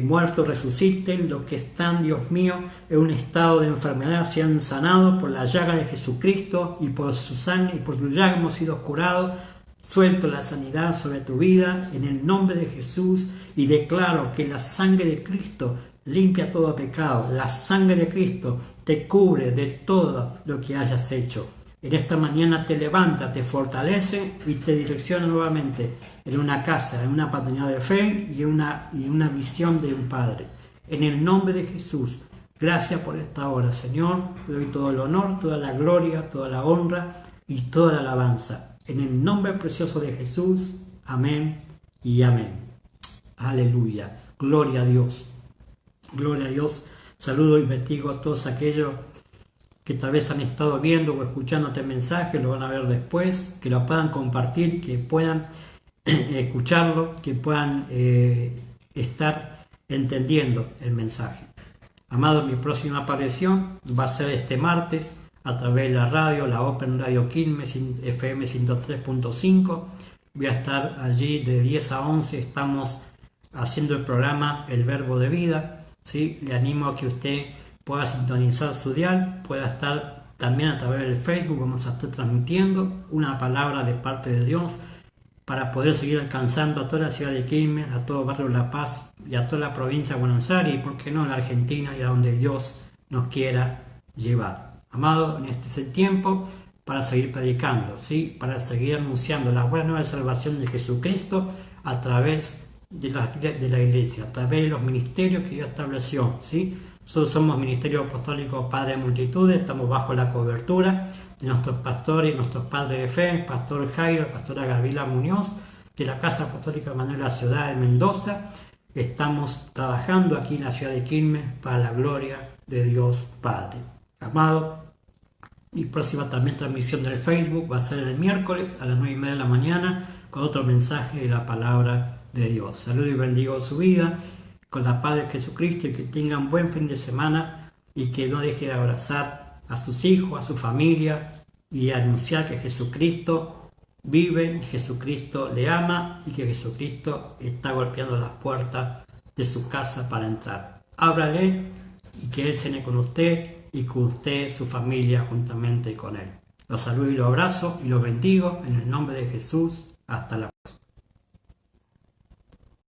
muertos resuciten, los que están, Dios mío, en un estado de enfermedad sean sanados por la llaga de Jesucristo y por su sangre y por su llaga hemos sido curados. Suelto la sanidad sobre tu vida en el nombre de Jesús y declaro que la sangre de Cristo limpia todo pecado. La sangre de Cristo te cubre de todo lo que hayas hecho. En esta mañana te levanta, te fortalece y te direcciona nuevamente en una casa, en una paternidad de fe y una visión de un Padre. En el nombre de Jesús, gracias por esta hora, Señor. Te doy todo el honor, toda la gloria, toda la honra y toda la alabanza. En el nombre precioso de Jesús, amén y amén. Aleluya. Gloria a Dios. Gloria a Dios. Saludo y bendigo a todos aquellos que tal vez han estado viendo o escuchando este mensaje, lo van a ver después, que lo puedan compartir, que puedan escucharlo, que puedan estar entendiendo el mensaje. Amado, mi próxima aparición va a ser este martes a través de la radio, la Open Radio Quilmes FM 103.5. Voy a estar allí de 10 a 11, estamos haciendo el programa El Verbo de Vida. ¿Sí? Le animo a que usted pueda sintonizar su dial, pueda estar también a través del Facebook, vamos a estar transmitiendo una palabra de parte de Dios para poder seguir alcanzando a toda la ciudad de Quilmes, a todo el barrio La Paz y a toda la provincia de Buenos Aires y por qué no en la Argentina y a donde Dios nos quiera llevar. Amado, en este es el tiempo para seguir predicando, ¿sí? Para seguir anunciando la buena nueva salvación de Jesucristo a través de la iglesia, a través de los ministerios que Dios estableció, ¿sí? Nosotros somos Ministerio Apostólico Padre de Multitudes, estamos bajo la cobertura de nuestros pastores y nuestros padres de fe, el pastor Jairo, pastora Gabriela Muñoz, de la Casa Apostólica Manuel de la ciudad de Mendoza. Estamos trabajando aquí en la ciudad de Quilmes para la gloria de Dios Padre. Amado, mi próxima también transmisión del Facebook va a ser el miércoles a las 9:30 de la mañana con otro mensaje de la palabra de Dios. Saludo y bendigo su vida con la paz de Jesucristo y que tengan buen fin de semana y que no deje de abrazar a sus hijos, a su familia y anunciar que Jesucristo vive, Jesucristo le ama y que Jesucristo está golpeando las puertas de su casa para entrar. Ábrale y que Él cene con usted y con usted, su familia, juntamente con Él. Los saludo y los abrazo y los bendigo en el nombre de Jesús. Hasta la próxima.